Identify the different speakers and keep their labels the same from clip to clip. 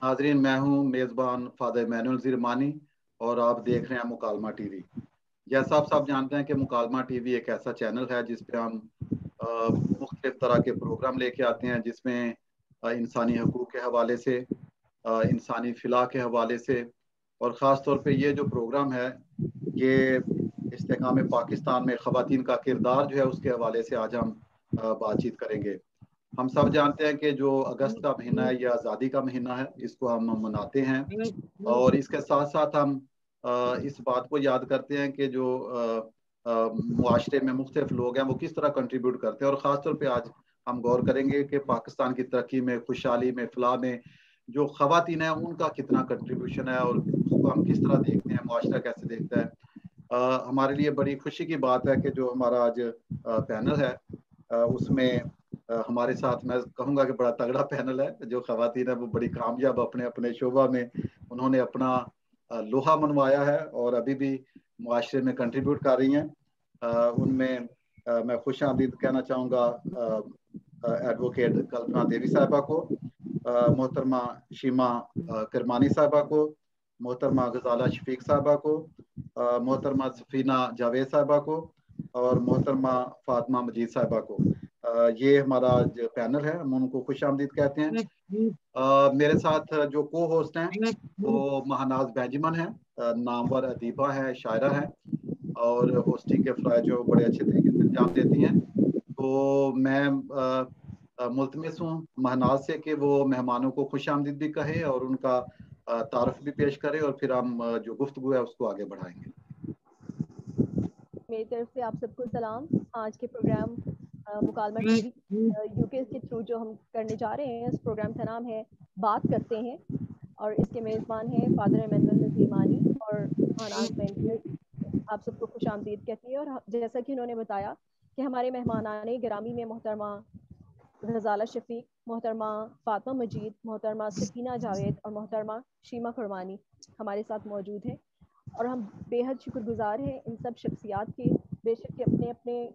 Speaker 1: नाजरीन, मैं हूं मेज़बान फादर इमैनुअल ज़िरमानी और आप देख रहे हैं मुकालमा टीवी। जैसा आप सब जानते हैं कि मुकालमा टीवी एक ऐसा चैनल है जिस पे हम मुख्तलिफ तरह के प्रोग्राम लेके आते हैं, जिसमें इंसानी हकूक़ के हवाले से, इंसानी फ़िला के हवाले से, और ख़ास तौर पे ये जो प्रोग्राम है ये इस्तेकाम पाकिस्तान में ख़वातीन का किरदार जो है उसके हवाले से आज हम बातचीत करेंगे। हम सब जानते हैं कि जो अगस्त का महीना है ये आज़ादी का महीना है, इसको हम मनाते हैं और इसके साथ साथ हम इस बात को याद करते हैं कि जो मुआशरे में मुख्तलिफ लोग हैं वो किस तरह कंट्रीब्यूट करते हैं, और ख़ास तौर पे आज हम गौर करेंगे कि पाकिस्तान की तरक्की में, खुशहाली में, फलाह में जो ख़वातीन हैं उनका कितना कंट्रीब्यूशन है और उसको हम किस तरह देखते हैं, मुआशरा कैसे देखता है। हमारे लिए बड़ी खुशी की बात है कि जो हमारा आज पैनल है उसमें हमारे साथ, मैं कहूँगा कि बड़ा तगड़ा पैनल है। जो ख़वातीन है वो बड़ी कामयाब अपने अपने शोबा में उन्होंने अपना लोहा मनवाया है और अभी भी मुआशरे में कंट्रीब्यूट कर रही हैं। उनमें मैं खुश आमदीद कहना चाहूँगा एडवोकेट कल्पना देवी साहिबा को, मोहतरमा शीमा करमानी साहिबा को, मोहतरमा गजाला शफीक साहिबा को, मोहतरमा सफीना जावेद साहिबा को और मोहतरमा फातिमा मजीद साहिबा को। ये हमारा जो पैनल है हम उनको खुश आमदीद कहते हैं। मेरे साथ जो को होस्ट हैं वो महानाज बेंजमन है, नामवर अदीबा है, शायरा है और होस्टिंग के फ़राइज़ जो बड़े अच्छे तरीके से अंजाम देती हैं। तो मैं मुल्तमिस हूँ महनाज से कि वो मेहमानों को खुश आमदीद भी कहे और उनका तारुफ भी पेश करे और फिर हम जो गुफ्तगू है उसको आगे बढ़ाएंगे।
Speaker 2: मेरी तरफ से आप सबको सलाम। आज के प्रोग्राम मुकालमा टीवी यूके के थ्रू जो हम करने जा रहे हैं, इस प्रोग्राम का नाम है बात करते हैं और इसके मेज़बान हैं फादर इमैनुअल ज़िरमानी और महनाज बेंजमन। आप सबको खुश आमदीद कहती है। और जैसा कि उन्होंने बताया कि हमारे मेहमानाने गिरामी में मोहतरमा गजाला शफीक, मोहतरमा फातिमा मजीद, मोहतरमा सफीना जावेद और मोहतरमा शीमा करमानी हमारे साथ मौजूद हैं और हम बेहद शुक्रगुजार हैं इन सब शख्सियात के। बेशक के अपने अपने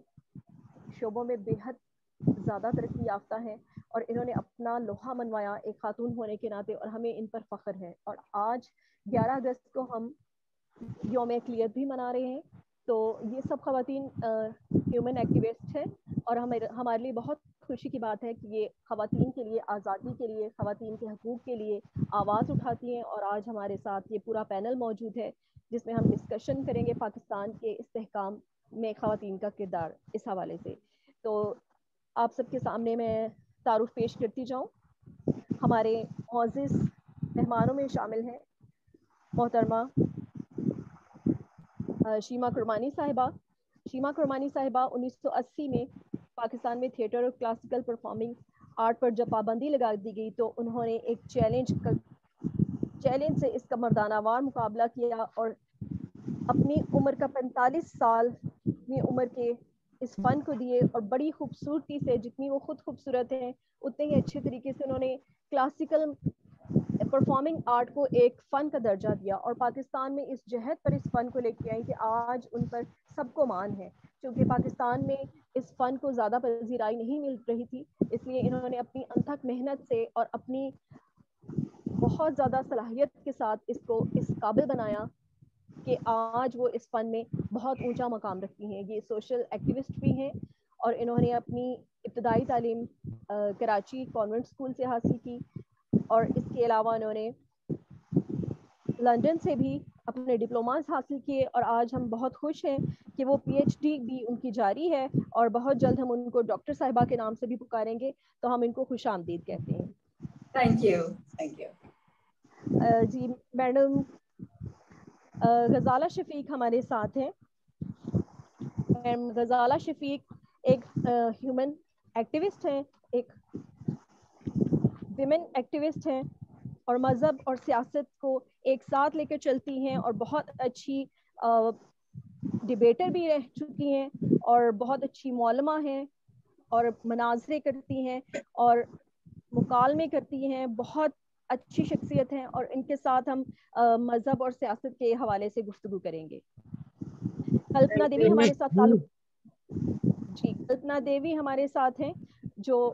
Speaker 2: शोबों में बेहद ज़्यादा तरक्की याफ्ता हैं और इन्होंने अपना लोहा मनवाया एक खातून होने के नाते और हमें इन पर फ़ख्र है। और आज 11 अगस्त को हम यौम अक़लियत भी मना रहे हैं। तो ये सब ख़वातीन ह्यूमन एक्टिविस्ट हैं और हमारे लिए बहुत खुशी की बात है कि ये ख़वातीन के लिए, आज़ादी के लिए, ख़वातीन के हकूक़ के लिए आवाज़ उठाती हैं। और आज हमारे साथ ये पूरा पैनल मौजूद है जिसमें हम डिस्कशन करेंगे पाकिस्तान के इस्तेहकाम में ख़वातीन का किरदार इस हवाले से। तो आप सबके सामने मैं तारुफ पेश करती जाऊँ। हमारे मौज़िज़ मेहमानों में शामिल हैं मोहतरमा शीमा करमानी साहिबा। शीमा करमानी साहिबा 1980 में पाकिस्तान में थिएटर और क्लासिकल परफॉर्मिंग आर्ट पर जब पाबंदी लगा दी गई तो उन्होंने एक चैलेंज से इसका मर्दानावार मुकाबला किया और अपनी उम्र का 45 साल की उम्र के इस फ़न को दिए और बड़ी खूबसूरती से, जितनी वो खुद खूबसूरत हैं उतने ही अच्छे तरीके से उन्होंने क्लासिकल परफॉर्मिंग आर्ट को एक फ़न का दर्जा दिया और पाकिस्तान में इस जहद पर इस फ़न को लेके आई कि आज उन पर सबको मान है। क्योंकि पाकिस्तान में इस फ़न को ज़्यादा पजीराई नहीं मिल रही थी, इसलिए इन्होंने अपनी अनथक मेहनत से और अपनी बहुत ज़्यादा सलाहियत के साथ इसको इस काबिल बनाया कि आज वो इस फ़न में बहुत ऊंचा मकाम रखती हैं। ये सोशल एक्टिविस्ट भी हैं और इन्होंने अपनी इब्तदाई तालीम कराची कॉन्वेंट स्कूल से हासिल की और इसके अलावा उन्होंने लंदन से भी अपने डिप्लोमास हासिल किए और आज हम बहुत खुश हैं कि वो पीएचडी भी उनकी जारी है और बहुत जल्द हम उनको डॉक्टर साहिबा के नाम से भी पुकारेंगे। तो हम इनको खुश आमदीद कहते हैं।
Speaker 3: Thank you, thank you.
Speaker 2: जी मैडम गजाला शफीक हमारे साथ हैं। गजाला शफीक एक ह्यूमन एक्टिविस्ट हैं, एक विमेन एक्टिविस्ट हैं और मज़हब और सियासत को एक साथ लेकर चलती हैं और बहुत अच्छी डिबेटर भी रह चुकी हैं और बहुत अच्छी मौलमा हैं और मनाज़रे करती हैं और मुकालमे करती हैं। बहुत अच्छी शख्सियत हैं और इनके साथ हम मज़हब और सियासत के हवाले से गुफ्तगू करेंगे। कल्पना देवी हमारे साथ कल्पना देवी हमारे साथ हैं जो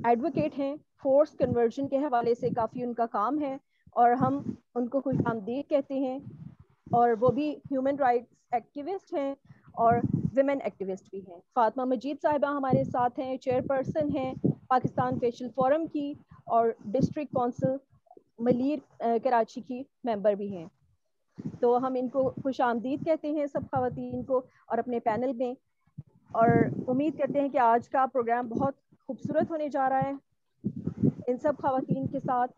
Speaker 2: एडवोकेट हैं। फोर्स कन्वर्जन के हवाले से काफ़ी उनका काम है اور ہم ان کو خوش آمدید کہتے ہیں، اور وہ بھی ہیومن رائٹس ایکٹیوسٹ ہیں اور ویمن ایکٹیوسٹ بھی ہیں۔ فاطمہ مجید صاحبہ ہمارے ساتھ ہیں، چیئر پرسن ہیں پاکستان فیشل فورم کی، اور ڈسٹرکٹ کونسل ملیر کراچی کی ممبر بھی ہیں۔ تو ہم ان کو خوش آمدید کہتے ہیں سب خواتین کو اور اپنے پینل میں، اور امید کرتے ہیں کہ آج کا پروگرام بہت خوبصورت ہونے جا رہا ہے ان سب خواتین کے ساتھ۔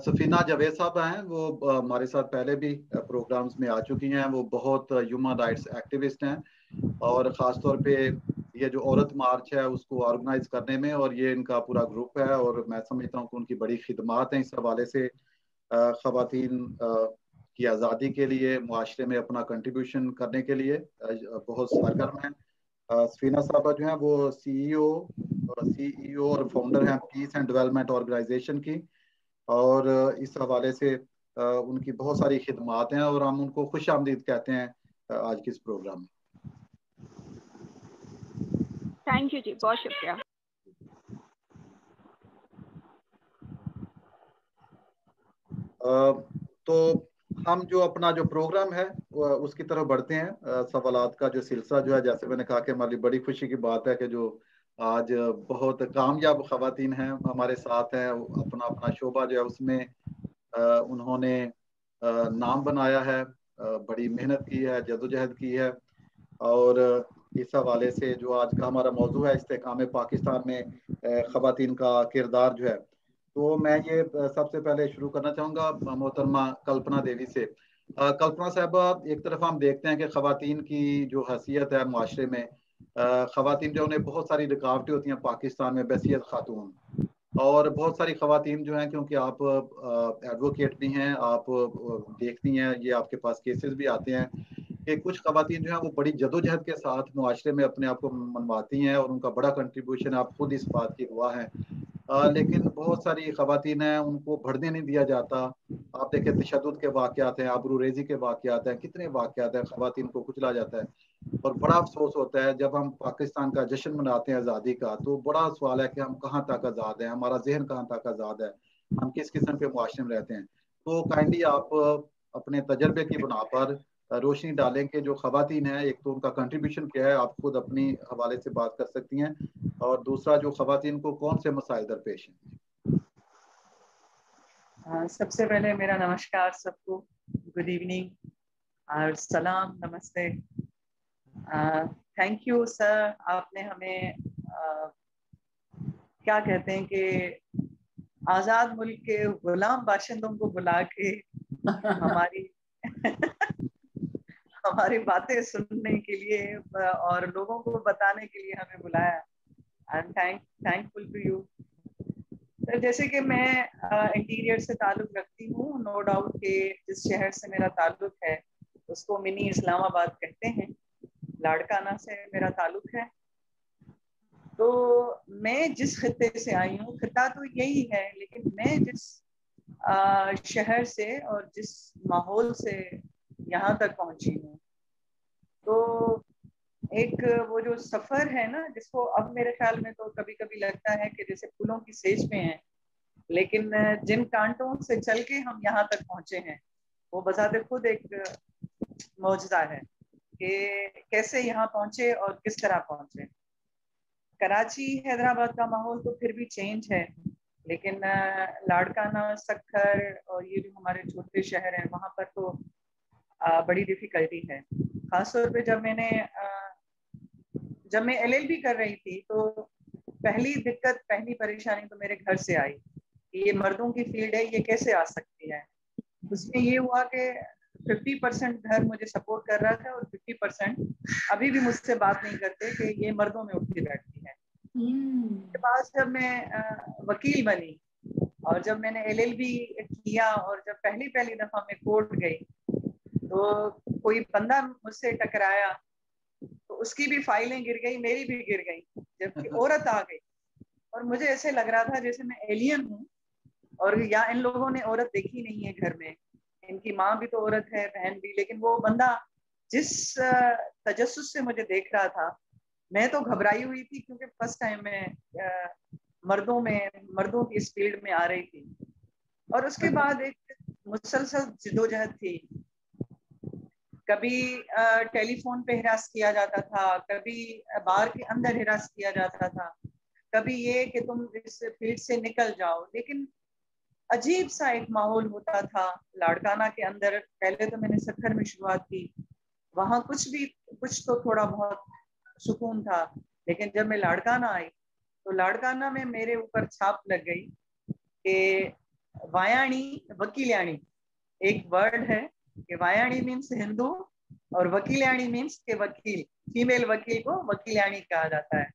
Speaker 1: سفینہ جاوید صاحب ہیں، وہ ہمارے ساتھ پہلے بھی پروگرامز میں آ چکی ہیں، وہ بہت ہیومن رائٹس ایکٹیوسٹ ہیں، اور خاص طور پہ یہ جو عورت مارچ ہے اس کو آرگنائز کرنے میں، اور یہ ان کا پورا گروپ ہے، اور میں سمجھتا ہوں کہ ان کی بڑی خدمات ہیں اس حوالے سے خواتین کی آزادی کے لیے، معاشرے میں اپنا کنٹریبیوشن کرنے کے لیے بہت سرگرم ہیں۔ سفینہ صاحبہ جو ہیں وہ سی ای او اور فاؤنڈر ہیں پیس اینڈ ڈیولپمنٹ آرگنائزیشن کی، اور اس حوالے سے ان کی بہت ساری خدمات ہیں، اور ہم ان کو خوش آمدید کہتے ہیں آج کے اس پروگرام میں۔
Speaker 4: تھینک یو جی، بہت شکریہ۔
Speaker 1: تو ہم جو اپنا جو پروگرام ہے اس کی طرف بڑھتے ہیں۔ سوالات کا جو سلسلہ جو ہے، جیسے میں نے کہا کہ ہماری بڑی خوشی کی بات ہے کہ جو آج بہت کامیاب خواتین ہیں ہمارے ساتھ ہیں، اپنا اپنا شعبہ جو ہے اس میں انہوں نے نام بنایا ہے، بڑی محنت کی ہے، جدوجہد کی ہے، اور اس حوالے سے جو آج کا ہمارا موضوع ہے استحکام پاکستان میں خواتین کا کردار جو ہے، تو میں یہ سب سے پہلے شروع کرنا چاہوں گا محترمہ کلپنا دیوی سے۔ کلپنا صاحبہ، ایک طرف ہم دیکھتے ہیں کہ خواتین کی جو حیثیت ہے معاشرے میں، خواتین جو انہیں بہت ساری رکاوٹیں ہوتی ہیں پاکستان میں بحیثیت خاتون، اور بہت ساری خواتین جو ہیں، کیونکہ آپ ایڈوکیٹ بھی ہیں، آپ دیکھتی ہیں، یہ آپ کے پاس کیسز بھی آتے ہیں کہ کچھ خواتین جو ہیں وہ بڑی جدوجہد کے ساتھ معاشرے میں اپنے آپ کو منواتی ہیں، اور ان کا بڑا کنٹریبیوشن ہے، آپ خود اس بات کی گواہ ہیں، لیکن بہت ساری خواتین ہیں ان کو بڑھنے نہیں دیا جاتا۔ آپ دیکھیں تشدد کے واقعات ہیں، آبروریزی کے واقعات ہیں، کتنے واقعات ہیں، خواتین کو کچلا جاتا ہے، اور بڑا افسوس ہوتا ہے جب ہم پاکستان کا جشن مناتے ہیں آزادی کا، تو بڑا سوال ہے کہ ہم کہاں تک آزاد ہیں، ہمارا ذہن کہاں تک آزاد ہے، ہم کس قسم کے معاشرے میں رہتے ہیں۔ تو کائنڈلی آپ اپنے تجربے کی بنا پر روشنی ڈالیں کہ جو خواتین ہیں، ایک تو ان کا کنٹریبیوشن کیا ہے، آپ خود اپنی حوالے سے بات کر سکتی ہیں، اور دوسرا جو خواتین کو کون سے مسائل درپیش ہیں۔
Speaker 5: سب سے پہلے میرا نمسکار سب کو، گڈ ایوننگ اور سلام، نمستے۔ تھینک یو سر، آپ نے ہمیں کیا کہتے ہیں کہ آزاد ملک کے غلام باشندوں کو بلا کے ہماری باتیں سننے کے لیے اور لوگوں کو بتانے کے لیے ہمیں بلایا۔ Thankful to you. جیسے کہ میں انٹیریئر سے تعلق رکھتی ہوں، نو ڈاؤٹ کہ جس شہر سے میرا تعلق ہے اس کو منی اسلام آباد کہتے ہیں، لاڑکانہ سے میرا تعلق ہے۔ تو میں جس خطے سے آئی ہوں، خطہ تو یہی ہے، لیکن میں جس شہر سے اور جس ماحول سے یہاں تک پہنچی ہوں، تو ایک وہ جو سفر ہے نا، جس کو اب میرے خیال میں تو کبھی کبھی لگتا ہے کہ جیسے پھولوں کی سیج پہ ہیں، لیکن جن کانٹوں سے چل کے ہم یہاں تک پہنچے ہیں وہ بذات خود ایک معجزہ ہے کہ کیسے یہاں پہنچے اور کس طرح پہنچے۔ کراچی، حیدرآباد کا ماحول تو پھر بھی چینج ہے، لیکن لاڑکانہ، سکھر اور یہ جو ہمارے چھوٹے شہر ہیں وہاں پر تو بڑی ڈیفیکلٹی ہے۔ خاص طور پہ جب میں LLB کر رہی تھی تو پہلی دقت، پہلی پریشانی تو میرے گھر سے آئی کہ یہ مردوں کی فیلڈ ہے، یہ کیسے آ سکتی ہے۔ اس میں یہ ہوا کہ 50% گھر مجھے سپورٹ کر رہا تھا، اور 50% ابھی بھی مجھ سے بات نہیں کرتے کہ یہ مردوں میں اٹھتی بیٹھتی ہے۔ اس کے بعد جب میں وکیل بنی اور جب میں نے LLB کیا، اور جب پہلی دفعہ میں کورٹ گئی تو کوئی بندہ مجھ سے ٹکرایا تو اس کی بھی فائلیں گر گئی، میری بھی گر گئی، جبکہ عورت آ گئی، اور مجھے ایسے لگ رہا تھا جیسے میں ایلین ہوں، اور یا ان لوگوں نے عورت دیکھی نہیں ہے گھر میں، ان کی ماں بھی تو عورت ہے، بہن بھی، لیکن وہ بندہ جس تجسس سے مجھے دیکھ رہا تھا، میں تو گھبرائی ہوئی تھی، کیونکہ فرسٹ ٹائم میں مردوں کی اس فیلڈ میں آ رہی تھی۔ اور اس کے بعد ایک मुसलसल जिदोजहद थी। कभी टेली फोन पे हिरास किया जाता था, कभी बार के अंदर हिरास किया जाता था, कभी ये कि तुम इस फील्ड से निकल जाओ। लेकिन अजीब सा एक माहौल होता था लाड़काना के अंदर। पहले तो मैंने सक्खर में शुरुआत की, वहाँ कुछ तो थोड़ा बहुत सुकून था। लेकिन जब मैं लाड़काना आई तो लाड़काना में मेरे ऊपर छाप लग गई कि वायाणी वकील्याणी एक वर्ड है, कि वायाणी मीन्स हिंदू और वकील्याणी मीन्स के वकील, फीमेल वकील को वकील्याणी कहा जाता है।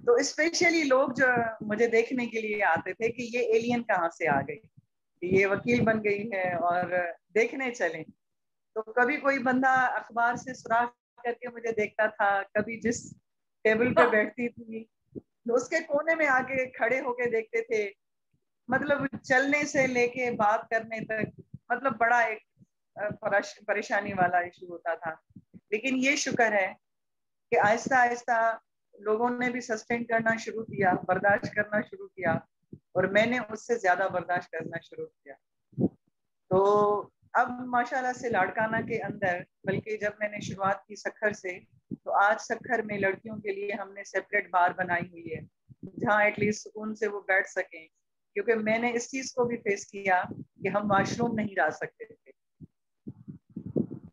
Speaker 5: तो स्पेशली लोग जो मुझे देखने के लिए आते थे कि ये एलियन कहाँ से आ गई, कि ये वकील बन गई है और देखने चले। तो कभी कोई बंदा अखबार से सुराख करके मुझे देखता था, कभी जिस टेबल पे बैठती थी तो उसके कोने में आके खड़े होके देखते थे। मतलब चलने से लेके बात करने तक, मतलब बड़ा एक परेशानी वाला इशू होता था। लेकिन ये शुक्र है कि आहिस्ता आहिस्ता लोगों ने भी सस्टेन करना शुरू किया, बर्दाश्त करना शुरू किया, और मैंने उससे ज्यादा बर्दाश्त करना शुरू किया। तो अब माशाल्लाह से लाड़काना के अंदर, बल्कि जब मैंने शुरुआत की सक्खर से, तो आज सक्खर में लड़कियों के लिए हमने सेपरेट बार बनाई हुई है जहाँ एटलीस्ट सुकून से वो बैठ सकें। क्योंकि मैंने इस चीज को भी फेस किया कि हम वॉशरूम नहीं जा सकते थे,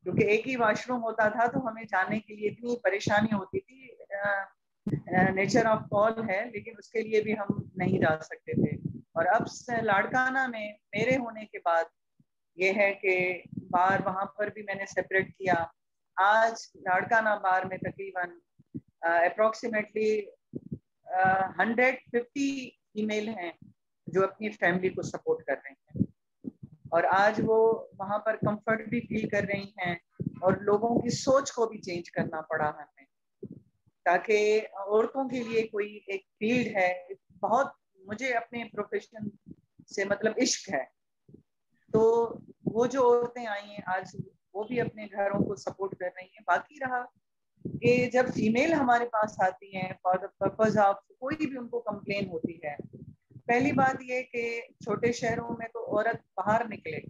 Speaker 5: क्योंकि एक ही वॉशरूम होता था, तो हमें जाने के लिए इतनी परेशानी होती थी। नेचर ऑफ कॉल है, लेकिन उसके लिए भी हम नहीं जा सकते थे। और अब लाड़काना में मेरे होने के बाद ये है कि बार वहां पर भी मैंने सेपरेट किया। आज लाड़काना बार में तकरीबन अप्रोक्सीमेटली 150 फीमेल हैं जो अपनी फैमिली को सपोर्ट कर रही हैं, और आज वो वहां पर कंफर्ट भी फील कर रही हैं। और लोगों की सोच को भी चेंज करना पड़ा हमें, ताकि औरतों के लिए कोई एक फील्ड है। बहुत मुझे अपने प्रोफेशन से मतलब इश्क है, तो वो जो औरतें आई हैं आज वो भी अपने घरों को सपोर्ट कर रही हैं। बाकी रहा कि जब फीमेल हमारे पास आती हैं फॉर द पर्पज ऑफ कोई भी उनको कंप्लेन होती है, पहली बात ये कि छोटे शहरों में तो औरत बाहर निकले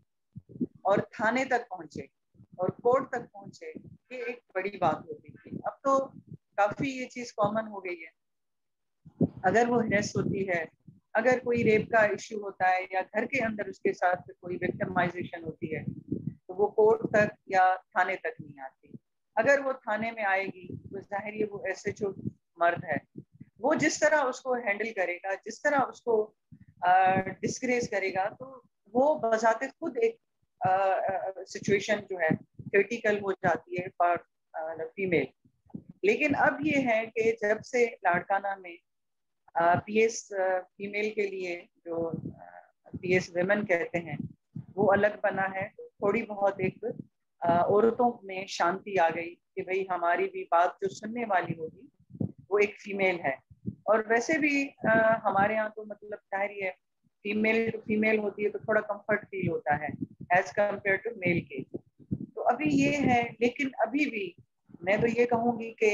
Speaker 5: और थाने तक पहुंचे और कोर्ट तक पहुंचे, ये एक बड़ी बात होती थी। अब तो काफी ये चीज कॉमन हो गई है। अगर वो हेरेस होती है, अगर कोई रेप का इश्यू होता है या घर के अंदर उसके साथ कोई विक्टिमाइजेशन होती है, तो वो कोर्ट तक या थाने तक नहीं आती। अगर वो थाने में आएगी तो जाहिर है वो SHO मर्द है, वो जिस तरह उसको हैंडल करेगा, जिस तरह उसको डिस्करेज करेगा, तो वो बजाते खुद एक सिचुएशन जो है क्रिटिकल हो जाती है फॉर फीमेल। लेकिन अब ये है कि जब से लाड़काना में PS फीमेल के लिए जो PS वुमेन कहते हैं वो अलग बना है, थोड़ी बहुत एक औरतों में शांति आ गई कि भाई हमारी भी बात जो सुनने वाली होगी वो एक फीमेल है। और वैसे भी हमारे यहाँ तो मतलब जाहिर है फीमेल होती है तो थोड़ा कंफर्ट फील होता है एज कम्पेयर टू मेल के। तो अभी ये है, लेकिन अभी भी मैं तो ये कहूँगी कि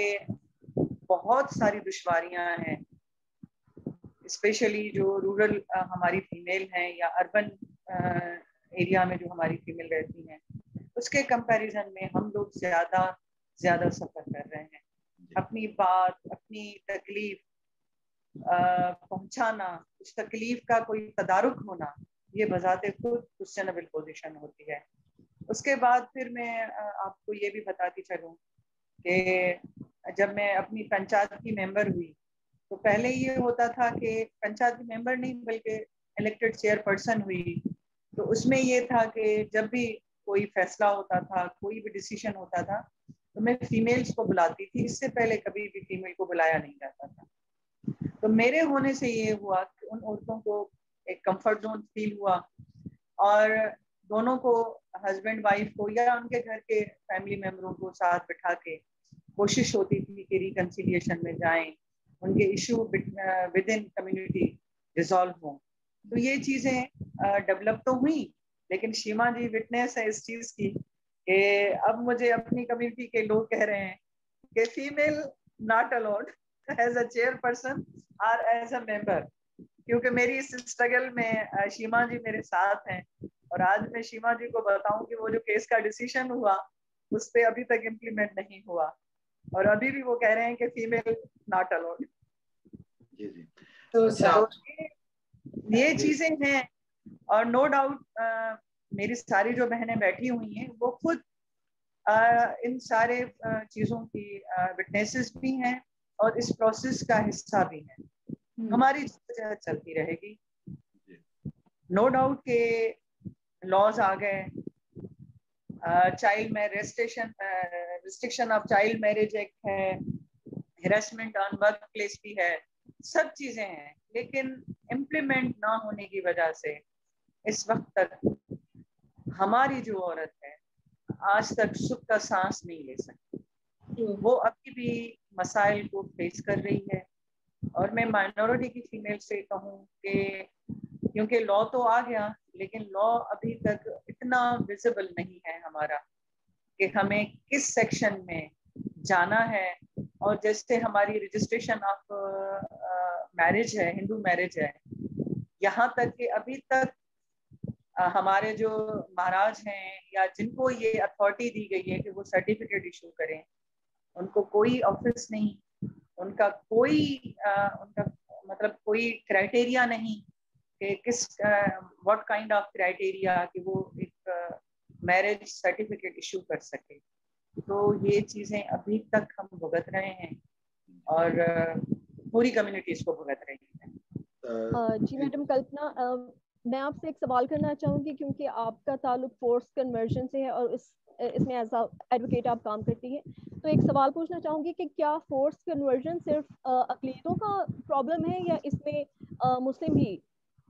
Speaker 5: बहुत सारी दुश्वारियां हैं, स्पेशली जो रूरल हमारी फीमेल हैं या अर्बन एरिया में जो हमारी फीमेल रहती हैं, उसके कंपैरिजन में हम लोग ज्यादा सफर कर रहे हैं। अपनी बात, अपनी तकलीफ पहुंचाना, उस तकलीफ का कोई तदारुक होना, ये बजाते खुद क्वेश्चनेबल पोजीशन होती है। उसके बाद फिर मैं आपको ये भी बताती चलूँ कि जब मैं अपनी पंचायत की मेंबर हुई तो पहले ये होता था कि पंचायत की मेंबर नहीं बल्कि इलेक्टेड चेयरपर्सन हुई, तो उसमें ये था कि जब भी कोई फैसला होता था, कोई भी डिसीजन होता था, तो मैं फीमेल्स को बुलाती थी। इससे पहले कभी भी फीमेल को बुलाया नहीं जाता था। तो मेरे होने से ये हुआ कि उन औरतों को एक कंफर्ट जोन फील हुआ, और दोनों को, हस्बैंड वाइफ को या उनके घर के फैमिली मेंबरों को साथ बिठा के कोशिश होती थी कि रिकंसिलिएशन में जाएं, उनके issue with in community resolve हों। तो ये चीजें डेवलप तो हुई, लेकिन सीमा जी विटनेस है इस चीज की कि अब मुझे अपनी कम्युनिटी के लोग कह रहे हैं कि female not allowed as a chairperson और एज अ मेंबर, क्योंकि मेरी इस स्ट्रगल में सीमा जी मेरे साथ हैं اور آج میں شیما جی کو بتاؤں کہ وہ جو کیس کا ڈیسیشن ہوا اس پہ ابھی تک امپلیمنٹ نہیں ہوا اور ابھی بھی وہ کہہ رہے ہیں کہ فیمیل ناٹ الاؤڈ.
Speaker 1: جی جی
Speaker 5: تو یہ چیزیں ہیں. اور نو ڈاؤٹ میری ساری جو بہنیں بیٹھی ہوئی ہیں وہ خود ان سارے چیزوں کی وٹنسز بھی ہیں اور اس پروسیس کا حصہ بھی ہیں. ہماری جدوجہد چلتی رہے گی. نو ڈاؤٹ کہ لاز آ گئے, child restriction of child marriage act ہے, ہراسمنٹ آن ورک پلیس بھی ہے, سب چیزیں ہیں, لیکن امپلیمنٹ نہ ہونے کی وجہ سے اس وقت تک ہماری جو عورت ہے آج تک سکھ کا سانس نہیں لے سکتی. وہ ابھی بھی مسائل کو فیس کر رہی ہے. اور میں مائنورٹی کی فیمیل سے کہوں کہ کیونکہ لا تو آ گیا لیکن لا ابھی تک اتنا ویزیبل نہیں ہے ہمارا کہ ہمیں کس سیکشن میں جانا ہے. اور جیسے ہماری رجسٹریشن آف میرج ہے, ہندو میرج ہے, یہاں تک کہ ابھی تک ہمارے جو مہاراج ہیں یا جن کو یہ اتھارٹی دی گئی ہے کہ وہ سرٹیفکیٹ ایشو کریں, ان کو کوئی آفس نہیں, ان کا مطلب کوئی کرائٹیریا نہیں کہ کس واٹ کائنڈ آف کرائٹیریا کہ وہ ایک میرج سرٹیفکیٹ ایشو کر سکے. تو یہ چیزیں ابھی تک ہم بھگت رہے ہیں اور پوری کمیونٹی اس کو بھگت رہی ہے.
Speaker 2: جی میڈم کلپنا, میں آپ سے ایک سوال کرنا چاہوں گی کیونکہ آپ کا تعلق فورس کنورژن سے ہے اور اس میں ایز ایڈوکیٹ آپ کام کرتی ہیں, تو ایک سوال پوچھنا چاہوں گی کہ کیا فورس کنورژن صرف اقلیتوں کا پرابلم ہے یا اس میں مسلم بھی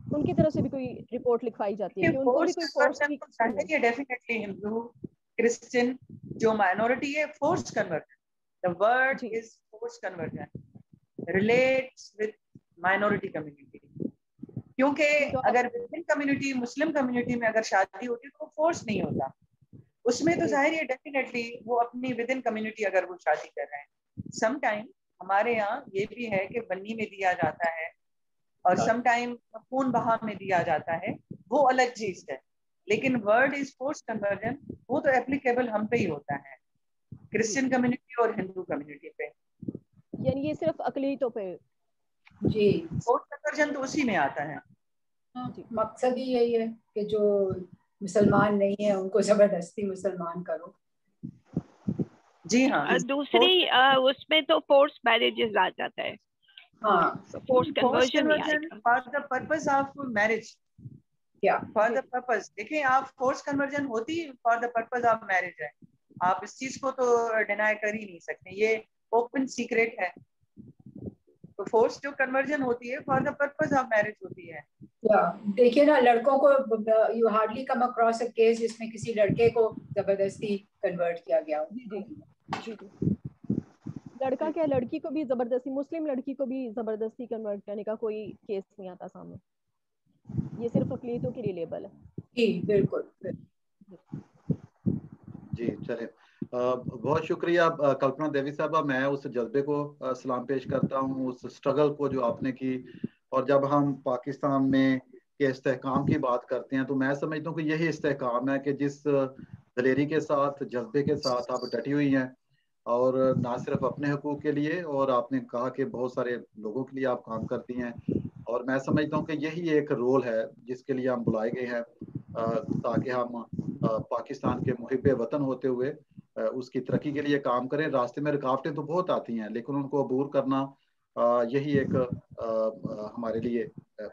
Speaker 2: ان کی طرف سے بھی کوئی رپورٹ لکھوائی جاتی ہے کہ ان کو بھی کوئی فورس کی؟
Speaker 5: ڈیفینیٹلی ہندو کرسچن جو مائنورٹی ہے force conversion, the word is forced conversion relates with minority community. کیونکہ اگر مسلم کمیونٹی مسلم کمیونٹی میں اگر شادی ہوتی تو وہ فورس نہیں ہوتا, اس میں تو ظاہر ہے ڈیفینیٹلی وہ اپنی ود ان کمیونٹی اگر وہ شادی کر رہے ہیں. سم ٹائم ہمارے یہاں یہ بھی ہے کہ بنی میں دیا جاتا ہے اور سم ٹائم خون بہا میں دیا جاتا ہے, وہ الگ چیز ہے. لیکن ورڈ از فورس کنورژن وہ تو اپلیکیبل ہم پہ ہی ہوتا ہے, کرسچن کمیونٹی اور ہندو کمیونٹی پہ,
Speaker 2: یعنی یہ صرف اقلیتوں پہ.
Speaker 3: جی
Speaker 5: فورس کنورژن تو اسی میں آتا ہے.
Speaker 3: مقصد ہی یہی ہے کہ جو مسلمان نہیں ہے ان کو زبردستی مسلمان کرو.
Speaker 5: جی ہاں,
Speaker 4: دوسری اس میں تو فورس میرجز آ جاتا ہے.
Speaker 3: ہاں,
Speaker 4: فورس کنورژن نہیں آئے گا.
Speaker 5: For the purpose of marriage, for the purpose. دیکھیں آپ فورس کنورژن ہوتی for the purpose of marriage ہے, آپ اس چیز کو تو ڈینائی کر ہی نہیں سکتے, یہ اوپن سیکریٹ ہے. تو فورس جو کنورژن ہوتی ہے for the purpose of marriage ہوتی ہے.
Speaker 3: دیکھیے نا, لڑکوں کو you hardly come across a case جس میں کسی لڑکے کو زبردستی کنورٹ کیا گیا ہو.
Speaker 2: جی جی جی, لڑکا کیا لڑکی کو بھی زبردستی, مسلم لڑکی کو بھی زبردستی کنورٹ کرنے کا کوئی کیس نہیں آتا سامنے, یہ صرف اقلیتوں کے لیے لیبل ہے.
Speaker 3: جی بالکل.
Speaker 1: جی چلے, بہت شکریہ کلپنا دیوی صاحبہ. میں اس جذبے کو سلام پیش کرتا ہوں, اس اسٹرگل کو جو آپ نے کی. اور جب ہم پاکستان میں کے استحکام کی بات کرتے ہیں تو میں سمجھتا ہوں کہ یہی استحکام ہے کہ جس دلیری کے ساتھ, جذبے کے ساتھ آپ ڈٹی ہوئی ہیں, اور نہ صرف اپنے حقوق کے لیے, اور آپ نے کہا کہ بہت سارے لوگوں کے لیے آپ کام کرتی ہیں. اور میں سمجھتا ہوں کہ یہی ایک رول ہے جس کے لیے ہم بلائے گئے ہیں, تاکہ ہم پاکستان کے محب وطن ہوتے ہوئے اس کی ترقی کے لیے کام کریں. راستے میں رکاوٹیں تو بہت آتی ہیں لیکن ان کو عبور کرنا یہی ایک ہمارے لیے.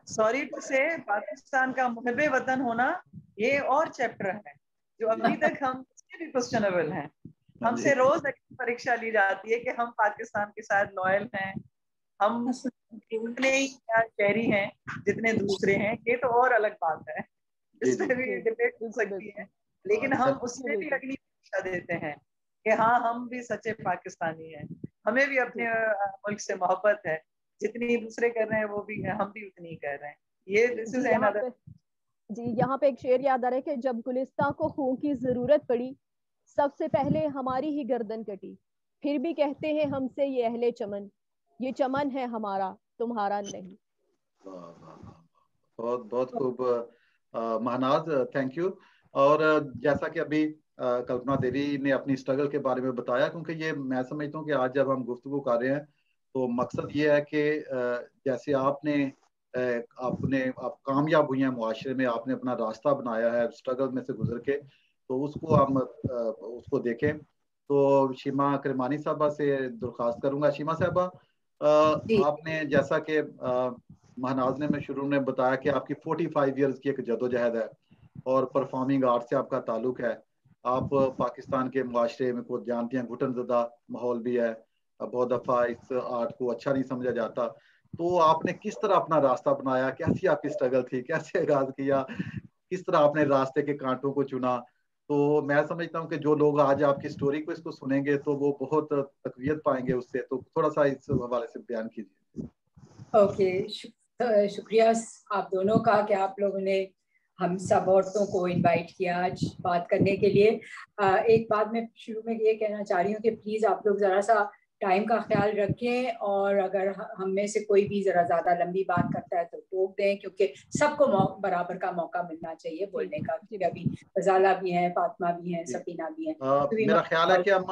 Speaker 5: سوری ٹو سے, پاکستان کا محب وطن ہونا یہ اور چیپٹر ہے جو ابھی تک ہم اس کے بھی کوسچنبل ہیں. ہم سے روز پریکشا لی جاتی ہے کہ ہم پاکستان کے ساتھ لوئل ہیں, ہم اتنے ہی شہری ہیں جتنے دوسرے ہیں. یہ تو اور الگ بات ہے, اس پہ بھی ڈبیٹ ہو سکتی ہے, لیکن ہم اس میں بھی اگلی پریکشا دیتے ہیں کہ ہاں ہم بھی سچے پاکستانی ہیں, ہمیں بھی اپنے ملک سے محبت ہے, جتنی دوسرے کر رہے ہیں وہ بھی ہم بھی اتنی ہی کر رہے ہیں. یہ
Speaker 2: جی یہاں پہ ایک شعر یاد آ رہا ہے کہ جب گلستان کو خون کی ضرورت پڑی سب سے پہلے ہماری ہی گردن کٹی, پھر بھی کہتے ہیں ہم سے یہ اہل چمن, یہ چمن ہے ہمارا تمہارا نہیں.
Speaker 1: بہت بہت خوب महनाज थैंक यू। और जैसा कि अभी कल्पना देवी ने अपनी स्ट्रगल के बारे में बताया, क्योंकि ये मैं समझता हूँ कि आज जब हम गुफ्तगू कर रहे हैं तो मकसद ये है कि जैसे आप कामयाब हुई हैं मुआशरे में, आपने अपना रास्ता बनाया है स्ट्रगल में से गुजर के, तो उसको हम उसको देखें। तो शीमा करमानी साहबा से दरख्वास्त करूंगा। शीमा साहबा, आपने जैसा कि महनाज ने शुरू में बताया कि आपकी 45 इयर्स की एक जदोजहद है और परफॉर्मिंग आर्ट से आपका ताल्लुक है। आप पाकिस्तान के मुआशरे में को जानती हैं, घुटनज़दा माहौल भी है, बहुत दफ़ा इस आर्ट को अच्छा नहीं समझा जाता। तो आपने किस तरह अपना रास्ता बनाया, कैसी आपकी स्ट्रगल थी, कैसे आगाज किया, किस तरह आपने रास्ते के कांटों को चुना? तो मैं समझता हूँ कि जो लोग आज आपकी स्टोरी को इसको सुनेंगे तो वो बहुत तकवीत पाएंगे उससे। तो थोड़ा सा इस हवाले से बयान कीजिए।
Speaker 3: ओके, शुक्रिया आप दोनों का कि आप लोगों ने हम सब औरतों को इनवाइट किया आज बात करने के लिए। एक बात मैं शुरू में ये कहना चाह रही हूँ कि प्लीज़ आप लोग ज़रा सा टाइम का ख्याल रखें, और अगर हम में से कोई भी ज़रा ज़्यादा लंबी बात करता है तो टोक दें, क्योंकि सबको बराबर का मौका मिलना चाहिए बोलने का। क्योंकि अभी फजाला भी हैं, फातिमा भी हैं, सफीना भी हैं।
Speaker 1: मेरा ख्याल है कि हम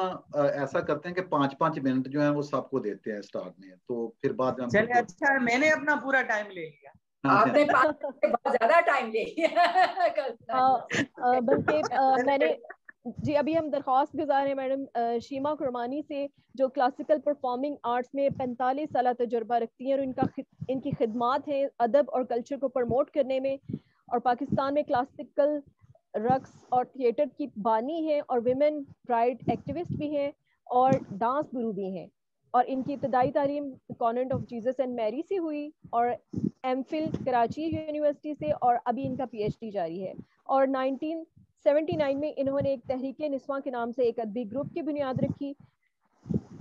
Speaker 1: ऐसा करते हैं कि 5-5 मिनट जो है वो सबको देते हैं स्टार्ट में, तो फिर बाद में
Speaker 5: चलिए अच्छा, मैंने अपना पूरा टाइम ले लिया।
Speaker 3: आपने 5 से बहुत ज्यादा टाइम ले लिया।
Speaker 2: बल्कि मैंने जी अभी हम दरख्वास्त गुजार हैं मैडम शीमा कुरमानी से, जो क्लासिकल परफॉर्मिंग आर्ट्स में 45 साल तजुर्बा रखती हैं, और इनकी खिदमात हैं अदब और कल्चर को प्रमोट करने में, और पाकिस्तान में क्लासिकल रक्स और थिएटर की बानी हैं, और विमेन प्राइड एक्टिविस्ट भी हैं, और डांस गुरु भी हैं। और इनकी इब्तदाई तालीम Convent of Jesus and Mary से हुई, और एमफिल कराची यूनिवर्सिटी से, और अभी इनका पीएचडी जारी है। और 1979 में इन्होंने एक तहरीके निस्वां के नाम से एक अदबी ग्रुप की बुनियाद रखी,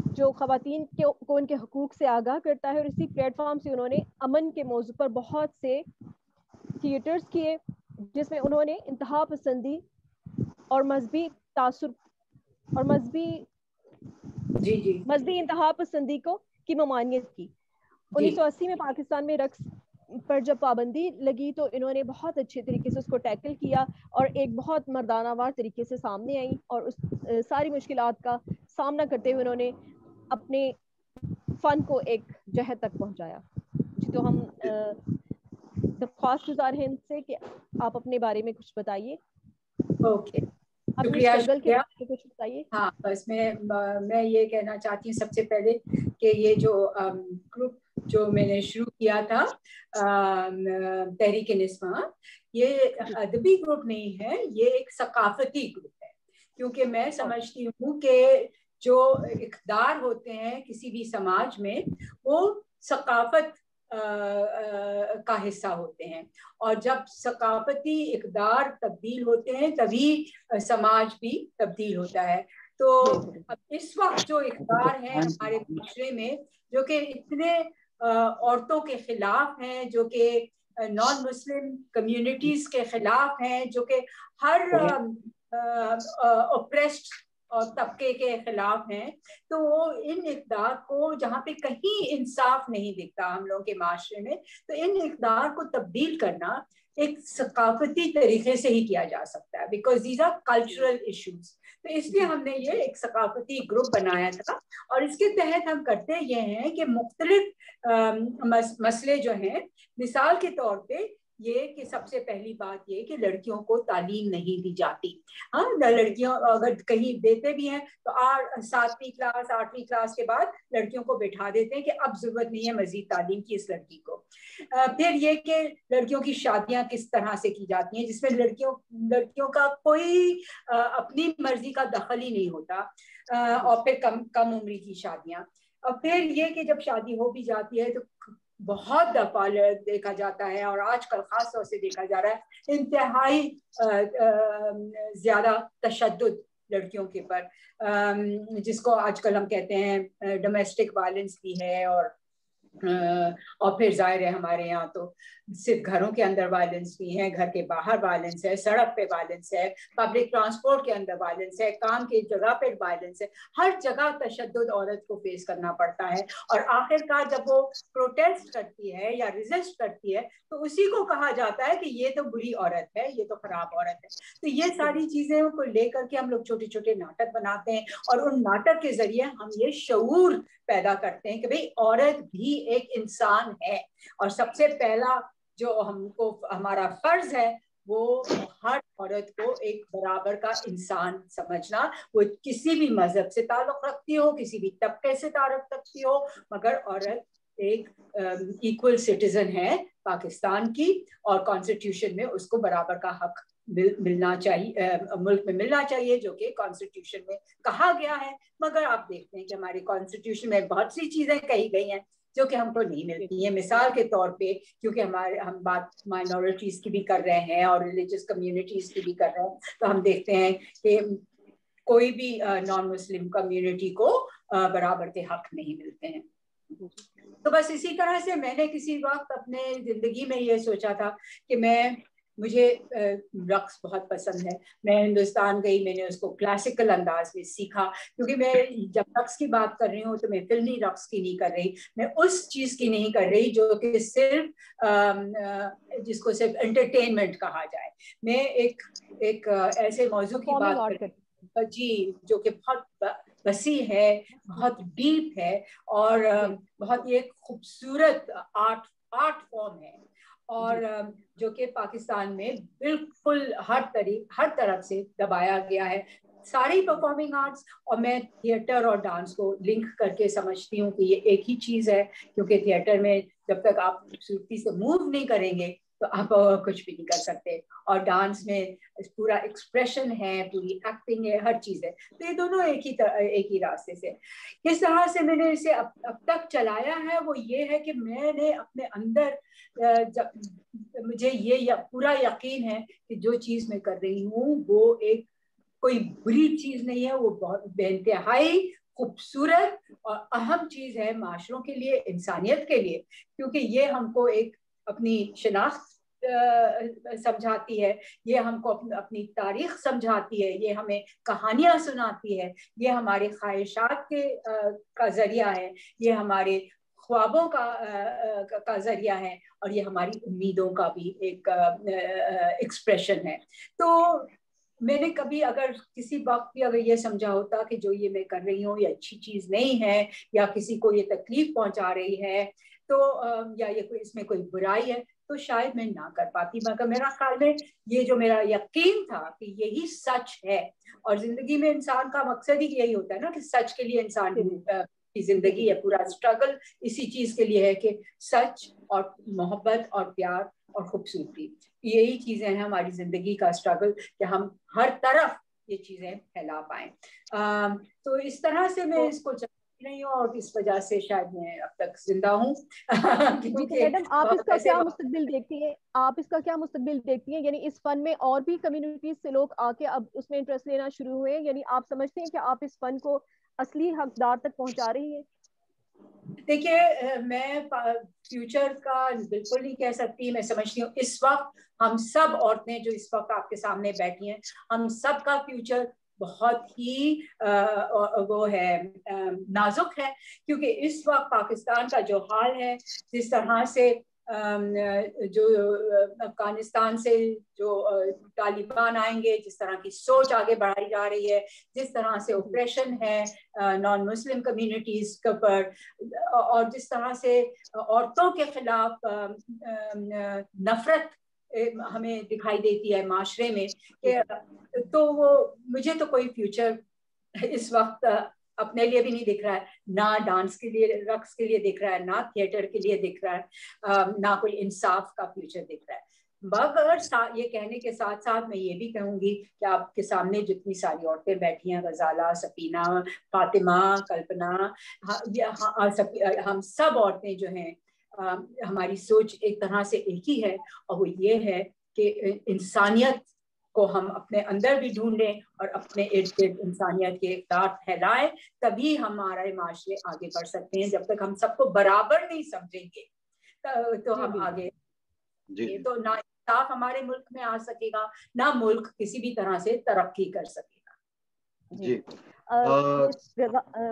Speaker 2: जो ख़वातीन को उनके हकूक़ से आगाह करता है। और इसी प्लेटफॉर्म से उन्होंने अमन के मौजू पर बहुत से थिएटर्स किए, जिसमें उन्होंने इंतहा पसंदी और मजहबी तासुर और मजहबी इंतहा पसंदी की ममानियत की। 1980 में पाकिस्तान में रक्स पर जब पाबंदी लगी तो इन्होंने बहुत अच्छे तरीके से उसको टैकल किया, और एक बहुत मर्दानावार तरीके से सामने आई, और उस सारी मुश्किलात का सामना करते हुए उन्होंने अपने फन को एक जहद तक पहुंचाया। जी, तो हम दरख्वास्त गुजार हैं इनसे कि आप अपने बारे में कुछ बताइए।
Speaker 3: ओके,
Speaker 2: अपनी स्ट्रगल के बारे में कुछ बताइए।
Speaker 3: हाँ, बस मैं ये कहना चाहती हूँ सबसे पहले कि ये जो ग्रुप जो मैंने शुरू किया था तहरीके निस्वां, ये अदबी ग्रुप नहीं है, ये एक सकाफती ग्रुप है। क्योंकि मैं समझती हूँ कि जो इक़्तिदार होते हैं किसी भी समाज में, वो सकाफत का हिस्सा होते हैं, और जब सकाफती इक़्तिदार तब्दील होते हैं तभी समाज भी तब्दील होता है। तो अब इस वक्त जो इक़्तिदार हैं हमारे माशरे में, जो कि इतने औरतों के खिलाफ हैं, जो कि नॉन मुस्लिम कम्युनिटीज के खिलाफ हैं, जो कि हर ऑप्रेस्ड और तबके के खिलाफ हैं, तो वो इन इक़्तिदार को, जहाँ पे कहीं इंसाफ नहीं दिखता हम लोगों के माशरे में, तो इन इक़्तिदार को तब्दील करना एक सकाफती तरीके से ही किया जा सकता है, because these are cultural issues. तो इसलिए हमने ये एक सकाफती ग्रुप बनाया था, और इसके तहत हम करते ये हैं कि मुख्तलिफ मसले जो हैं, मिसाल के तौर पे ये कि सबसे पहली बात ये कि लड़कियों को तालीम नहीं दी जाती। हाँ, लड़कियों अगर कहीं देते भी हैं तो 7वीं क्लास 8वीं क्लास के बाद लड़कियों को बैठा देते हैं कि अब जरूरत नहीं है मजीद तालीम की इस लड़की को। फिर ये कि लड़कियों की शादियां किस तरह से की जाती हैं, जिसमें लड़कियों का कोई अपनी मर्जी का दखल ही नहीं होता, और फिर कम उम्र की शादियां। और फिर ये कि जब शादी हो भी जाती है तो बहुत दफा देखा जाता है, और आजकल खास तौर से देखा जा रहा है, इंतहाई ज्यादा तशद्दुद लड़कियों के पर, जिसको आजकल हम कहते हैं डोमेस्टिक वायलेंस भी है, और और फिर जाहिर है हमारे यहाँ तो सिर्फ घरों के अंदर वायलेंस नहीं है, घर के बाहर वायलेंस है, सड़क पे वायलेंस है, पब्लिक ट्रांसपोर्ट के अंदर वायलेंस है, काम की जगह पे वायलेंस है, हर जगह तशद्दुद औरत को फेस करना पड़ता है। और आखिरकार जब वो प्रोटेस्ट करती है या रेजिस्ट करती है तो उसी को कहा जाता है कि ये तो बुरी औरत है, ये तो खराब औरत है। तो ये सारी चीजें को लेकर के हम लोग छोटे छोटे नाटक बनाते हैं और उन नाटक के जरिए हम ये शऊर पैदा करते हैं कि भाई औरत भी एक इंसान है, और सबसे पहला जो हमको हमारा फर्ज है वो हर औरत को एक बराबर का इंसान समझना, वो किसी भी मजहब से ताल्लुक रखती हो, किसी भी तबके से ताल्लुक रखती हो, मगर औरत एक इक्वल सिटीजन है पाकिस्तान की, और कॉन्स्टिट्यूशन में उसको बराबर का हक मिलना चाहिए, मुल्क में मिलना चाहिए, जो कि कॉन्स्टिट्यूशन में कहा गया है। मगर आप देखते हैं कि हमारे कॉन्स्टिट्यूशन में बहुत सी चीजें कही गई हैं जो कि हमको नहीं मिलती हैं। मिसाल के तौर पे, क्योंकि हम बात माइनॉरिटीज की भी कर रहे हैं और रिलीजियस कम्युनिटीज की भी कर रहे हैं, तो हम देखते हैं कि कोई भी नॉन मुस्लिम कम्युनिटी को बराबर के हक नहीं मिलते हैं। तो बस इसी तरह से मैंने किसी वक्त अपने जिंदगी में ये सोचा था कि मुझे रक्स बहुत पसंद है। मैं हिंदुस्तान गई, मैंने उसको क्लासिकल अंदाज में सीखा, क्योंकि मैं जब रक्स की बात कर रही हूँ तो मैं फिल्मी रक्स की नहीं कर रही, मैं उस चीज की नहीं कर रही जो कि सिर्फ जिसको सिर्फ एंटरटेनमेंट कहा जाए। मैं एक ऐसे मौजू की बात कर जी, जो कि बहुत वसी है, बहुत डीप है, और बहुत ही खूबसूरत आर्ट फॉर्म है, और जो कि पाकिस्तान में बिल्कुल हर तरफ से दबाया गया है, सारी परफॉर्मिंग आर्ट्स। और मैं थिएटर और डांस को लिंक करके समझती हूँ कि ये एक ही चीज है, क्योंकि थिएटर में जब तक आप खूबसूरती से मूव नहीं करेंगे तो आप कुछ भी नहीं कर सकते, और डांस में पूरा एक्सप्रेशन है, पूरी एक्टिंग है, हर चीज है। तो ये दोनों एक ही रास्ते से, किस तरह से मैंने इसे अब तक चलाया है वो ये है कि मैंने अपने अंदर मुझे ये पूरा यकीन है कि जो चीज मैं कर रही हूँ वो कोई बुरी चीज नहीं है, वो बहुत बेइंतहाई खूबसूरत और अहम चीज है माशरों के लिए, इंसानियत के लिए, क्योंकि ये हमको एक अपनी शनाख्त समझाती है, ये हमको अपनी तारीख समझाती है, ये हमें कहानियां सुनाती है, ये हमारे ख्वाहिशात का जरिया है, ये हमारे ख्वाबों का जरिया है, और ये हमारी उम्मीदों का भी एक एक्सप्रेशन है। तो मैंने कभी अगर किसी वक्त भी अगर ये समझा होता कि जो ये मैं कर रही हूँ ये अच्छी चीज नहीं है, या किसी को ये तकलीफ पहुंचा रही है, तो या ये इसमें कोई बुराई है, तो शायद मैं ना कर पाती। मगर मेरा ख्याल में ये जो मेरा यकीन था कि यही सच है, और जिंदगी में इंसान का मकसद ही यही होता है ना कि सच के लिए इंसान की जिंदगी है, पूरा स्ट्रगल इसी चीज के लिए है कि सच और मोहब्बत और प्यार और खूबसूरती, यही चीजें हैं हमारी जिंदगी का स्ट्रगल, कि हम हर तरफ ये चीजें फैला पाए। तो इस तरह से मैं इसको नहीं हूँ, और इस वजह से शायद मैं अब तक जिंदा हूँ।
Speaker 2: मैडम, आप इसका क्या मुस्तकबिल देखती हैं? आप इसका क्या मुस्तकबिल देखती हैं? यानी इस फन में और भी कम्युनिटीज से लोग आके अब उसमें इंटरेस्ट लेना शुरू हुए, यानी आप समझते हैं कि आप इस फन को असली हकदार तक पहुंचा रही हैं?
Speaker 3: देखिए, मैं फ्यूचर का बिल्कुल नहीं कह सकती। मैं समझती हूँ इस वक्त हम सब औरतें जो इस वक्त आपके सामने बैठी हैं, हम सब का फ्यूचर बहुत ही वो है, नाजुक है, क्योंकि इस वक्त पाकिस्तान का जो हाल है, जिस तरह से जो अफगानिस्तान से जो तालिबान आएंगे, जिस तरह की सोच आगे बढ़ाई जा रही है, जिस तरह से ऑपरेशन है नॉन मुस्लिम कम्युनिटीज के ऊपर, और जिस तरह से औरतों के खिलाफ नफरत हमें दिखाई देती है माशरे में, तो वो मुझे तो कोई फ्यूचर इस वक्त अपने लिए भी नहीं दिख रहा है, ना डांस के लिए, रक्स के लिए दिख रहा है, ना थिएटर के लिए दिख रहा है, ना कोई इंसाफ का फ्यूचर दिख रहा है। मगर ये कहने के साथ साथ मैं ये भी कहूंगी कि आपके सामने जितनी सारी औरतें बैठी हैं, गजाला, सफीना, फातिमा, कल्पना, हम सब औरतें जो हैं, हमारी सोच एक तरह से एक ही है, और वो ये है कि इंसानियत کو ہم اپنے اندر بھی ڈھونڈیں اور اپنے ارد گرد انسانیت کے اقدار پھیلائیں، تبھی ہمارے معاشرے آگے بڑھ سکتے ہیں. جب تک ہم سب کو برابر نہیں سمجھیں گے تو ہم آگے تو نہ انصاف ہمارے ملک میں آ سکے گا، نہ ملک کسی بھی طرح سے ترقی کر سکے گا.
Speaker 2: جی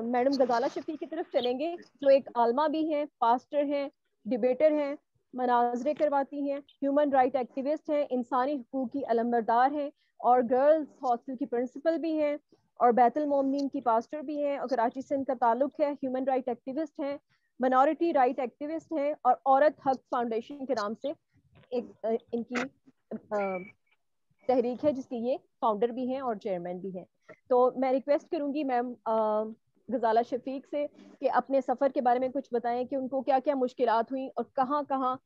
Speaker 2: میڈم غزالہ شفیق کی طرف چلیں گے، جو ایک عالمہ بھی ہیں، پاسٹر ہیں، ڈیبیٹر ہیں، مناظرے کرواتی ہیں، ہیومن رائٹ ایکٹیوسٹ ہیں، انسانی حقوق کی علمبردار ہیں، اور گرلز ہاسٹل کی پرنسپل بھی ہیں، اور بیت المومنین کی پاسٹر بھی ہیں، اور کراچی سے ان کا تعلق ہے. ہیومن رائٹ ایکٹیوسٹ ہیں، منورٹی رائٹ ایکٹیوسٹ ہیں، اور عورت حق فاؤنڈیشن کے نام سے ایک ان کی تحریک ہے جس کی یہ فاؤنڈر بھی ہیں اور چیئرمین بھی ہیں. تو میں ریکویسٹ کروں گی میم غزالہ شفیق سے کہ اپنے سفر کے بارے میں کچھ بتائیں کہ ان کو کیا کیا مشکلات ہوئیں اور کہاں کہاں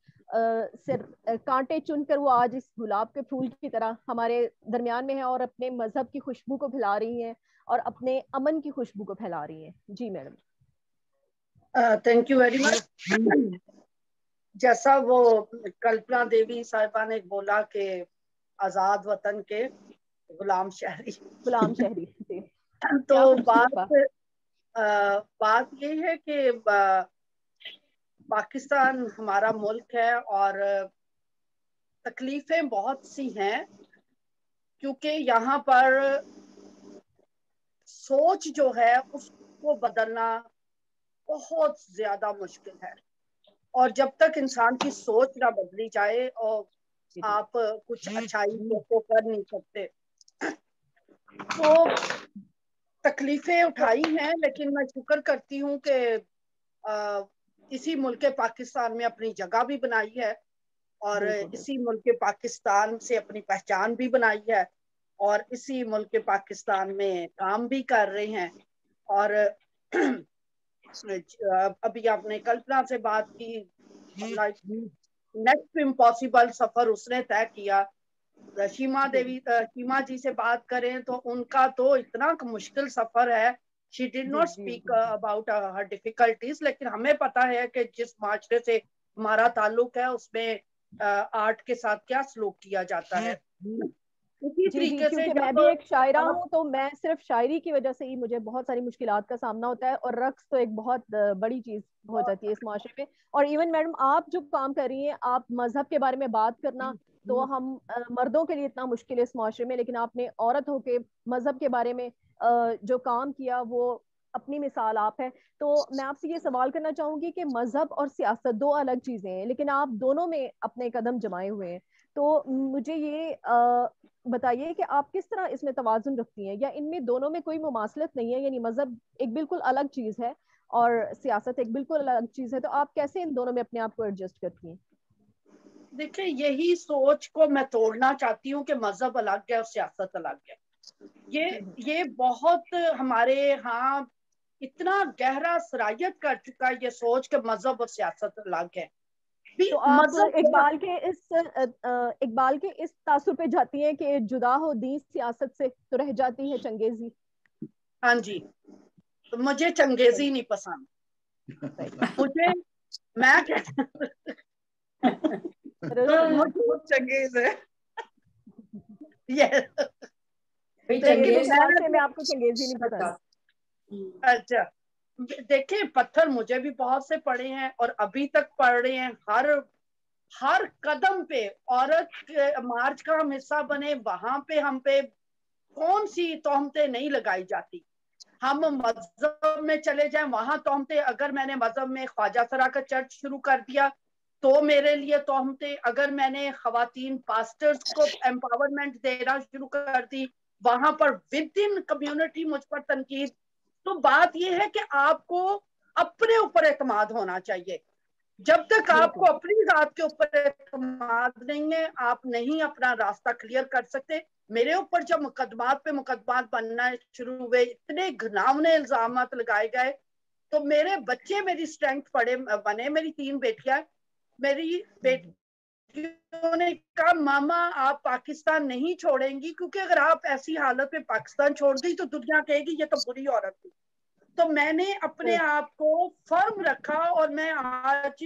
Speaker 2: کانٹے چن کر وہ آج اس گلاب کے پھول کی طرح ہمارے درمیان میں ہیں اور اپنے مذہب کی خوشبو کو پھیلا رہی ہیں اور اپنے امن کی خوشبو کو پھیلا رہی ہیں. جی madam.
Speaker 6: Thank you very much. جیسا وہ کلپنا دیوی صاحبہ نے بولا کہ آزاد وطن کے غلام شہری تو بات یہ ہے کہ پاکستان ہمارا ملک ہے اور تکلیفیں بہت سی ہیں کیونکہ یہاں پر سوچ جو ہے اس کو بدلنا بہت زیادہ مشکل ہے، اور جب تک انسان کی سوچ نہ بدلی جائے اور آپ کچھ اچھائی کو کر نہیں سکتے. تو تکلیفیں اٹھائی ہیں، لیکن میں شکر کرتی ہوں کہ اسی ملک پاکستان میں اپنی جگہ بھی بنائی ہے اور اسی ملک پاکستان سے اپنی پہچان بھی بنائی ہے اور اسی ملک پاکستان میں کام بھی کر رہے ہیں. اور ابھی آپ نے کلپنا سے بات کی، نیکسٹ امپاسبل سفر اس نے طے کیا. شیما جی سے بات کریں تو ان کا تو اتنا مشکل سفر ہے. She did not speak about her difficulties، لیکن ہمیں پتا ہے کہ جس معاشرے سے ہمارا تعلق ہے اس میں آرٹ کے ساتھ کیا سلوک کیا جاتا ہے. اسی طریقے سے
Speaker 2: میں بھی ایک شاعرہ ہوں تو میں صرف شاعری کی وجہ سے ہی مجھے بہت ساری مشکلات کا سامنا ہوتا ہے، اور رقص تو ایک بہت بڑی چیز ہو جاتی ہے اس معاشرے میں. اور ایون میڈم آپ جو کام کر رہی ہیں، آپ مذہب کے بارے میں بات کرنا تو ہم مردوں کے لیے اتنا مشکل ہے اس معاشرے میں، لیکن آپ نے عورت ہو کے مذہب کے بارے میں جو کام کیا وہ اپنی مثال آپ ہے. تو میں آپ سے یہ سوال کرنا چاہوں گی کہ مذہب اور سیاست دو الگ چیزیں ہیں، لیکن آپ دونوں میں اپنے قدم جمائے ہوئے ہیں. تو مجھے یہ بتائیے کہ آپ کس طرح اس میں توازن رکھتی ہیں، یا ان میں دونوں میں کوئی مماثلت نہیں ہے؟ یعنی مذہب ایک بالکل الگ چیز ہے اور سیاست ایک بالکل الگ چیز ہے، تو آپ کیسے ان دونوں میں اپنے آپ کو ایڈجسٹ کرتی ہیں؟
Speaker 6: دیکھیں، یہی سوچ کو میں توڑنا چاہتی ہوں کہ مذہب الگ ہے اور سیاست الگ ہے. یہ بہت ہمارے ہاں اتنا گہرا سرایت کر چکا ہے یہ سوچ کہ مذہب اور سیاست الگ ہے.
Speaker 2: تو آپ اقبال کے اس تاثر پہ جاتی ہیں کہ جدا ہو دین سیاست سے تو رہ جاتی ہے چنگیزی.
Speaker 6: ہاں جی، مجھے چنگیزی نہیں پسند. مجھے میں چنگیز ہے.
Speaker 2: میں آپ کو چنگیزی نہیں پسند.
Speaker 6: اچھا دیکھیں، پتھر مجھے بھی بہت سے پڑے ہیں اور ابھی تک پڑ رہے ہیں. ہر قدم پہ عورت مارچ کا ہم حصہ بنے، وہاں پہ ہم پہ کون سی تہمتیں نہیں لگائی جاتی. ہم مذہب میں چلے جائیں وہاں تہمتیں. اگر میں نے مذہب میں خواجہ سرا کا چرچ شروع کر دیا تو میرے لیے تہمتیں. اگر میں نے خواتین پاسٹرز کو امپاورمنٹ دینا شروع کر دی وہاں پر ود ان کمیونٹی مجھ پر تنقید. تو بات یہ ہے کہ آپ کو اپنے اوپر اعتماد ہونا چاہیے. جب تک آپ کو اپنی ذات کے اوپر اعتماد نہیں ہے آپ نہیں اپنا راستہ کلیئر کر سکتے. میرے اوپر جب مقدمات پہ مقدمات بننا شروع ہوئے، اتنے گھناونے الزامات لگائے گئے، تو میرے بچے میری اسٹرینتھ بنے. میری 3 بیٹیاں، میری بیٹیوں نے کہا ماما آپ پاکستان نہیں چھوڑیں گی، کیونکہ اگر آپ ایسی حالت میں پاکستان چھوڑ گئی تو دنیا کہے گی یہ تو بری عورت تھی. تو میں نے اپنے آپ کو فرم رکھا اور میں آج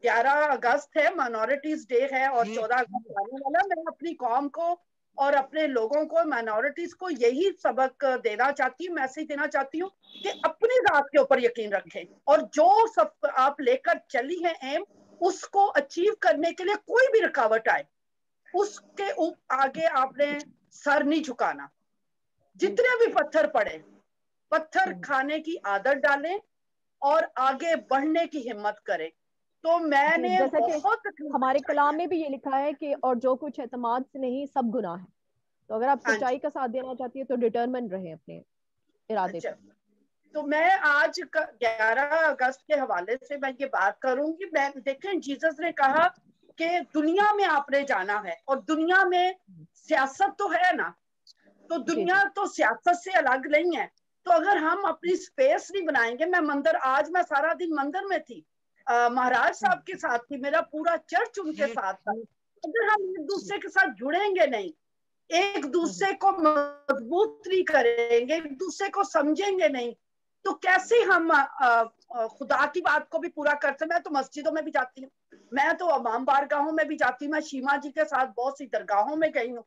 Speaker 6: 11 अगस्त है, माइनॉरिटीज डे है, और 14 अगस्त आने वाला। मैं अपनी कौम को और अपने लोगों को, माइनॉरिटीज को यही सबक देना चाहती हूँ, मैसेज देना चाहती हूँ कि अपनी रात के ऊपर यकीन रखें, और जो सब आप लेकर चली है एम, उसको अचीव करने के लिए कोई भी रुकावट आए उसके आगे आपने सर नहीं झुकाना। जितने भी पत्थर पड़े, पत्थर खाने की आदत डालें और आगे बढ़ने की हिम्मत करें। तो मैंने
Speaker 2: जैसा
Speaker 6: बहुत
Speaker 2: कि हमारे कलाम में भी ये लिखा है कि और जो कुछ एतमाद से नहीं सब गुनाह है। तो अगर आप सच्चाई का साथ देना चाहती है तो डिटरमिन रहे अपने इरादे पर।
Speaker 6: तो मैं आज 11 अगस्त के हवाले से मैं ये बात करूंगी। मैं देखें, जीसस ने कहा कि दुनिया में आपने जाना है, और दुनिया में सियासत तो है ना, तो दुनिया तो सियासत से अलग नहीं है। तो अगर हम अपनी स्पेस नहीं बनाएंगे, आज मैं सारा दिन मंदिर में थी, महाराज साहब के साथ थी, मेरा पूरा चर्च उनके साथ था। अगर हम एक दूसरे के साथ जुड़ेंगे नहीं, एक दूसरे को मजबूत नहीं करेंगे, एक दूसरे को समझेंगे नहीं, तो कैसे हम खुदा की बात को भी पूरा करते। मैं तो मस्जिदों में भी जाती हूँ, मैं तो अमाम बारगाहों में भी जाती हूँ, मैं शीमा जी के साथ बहुत सी दरगाहों में गई हूँ,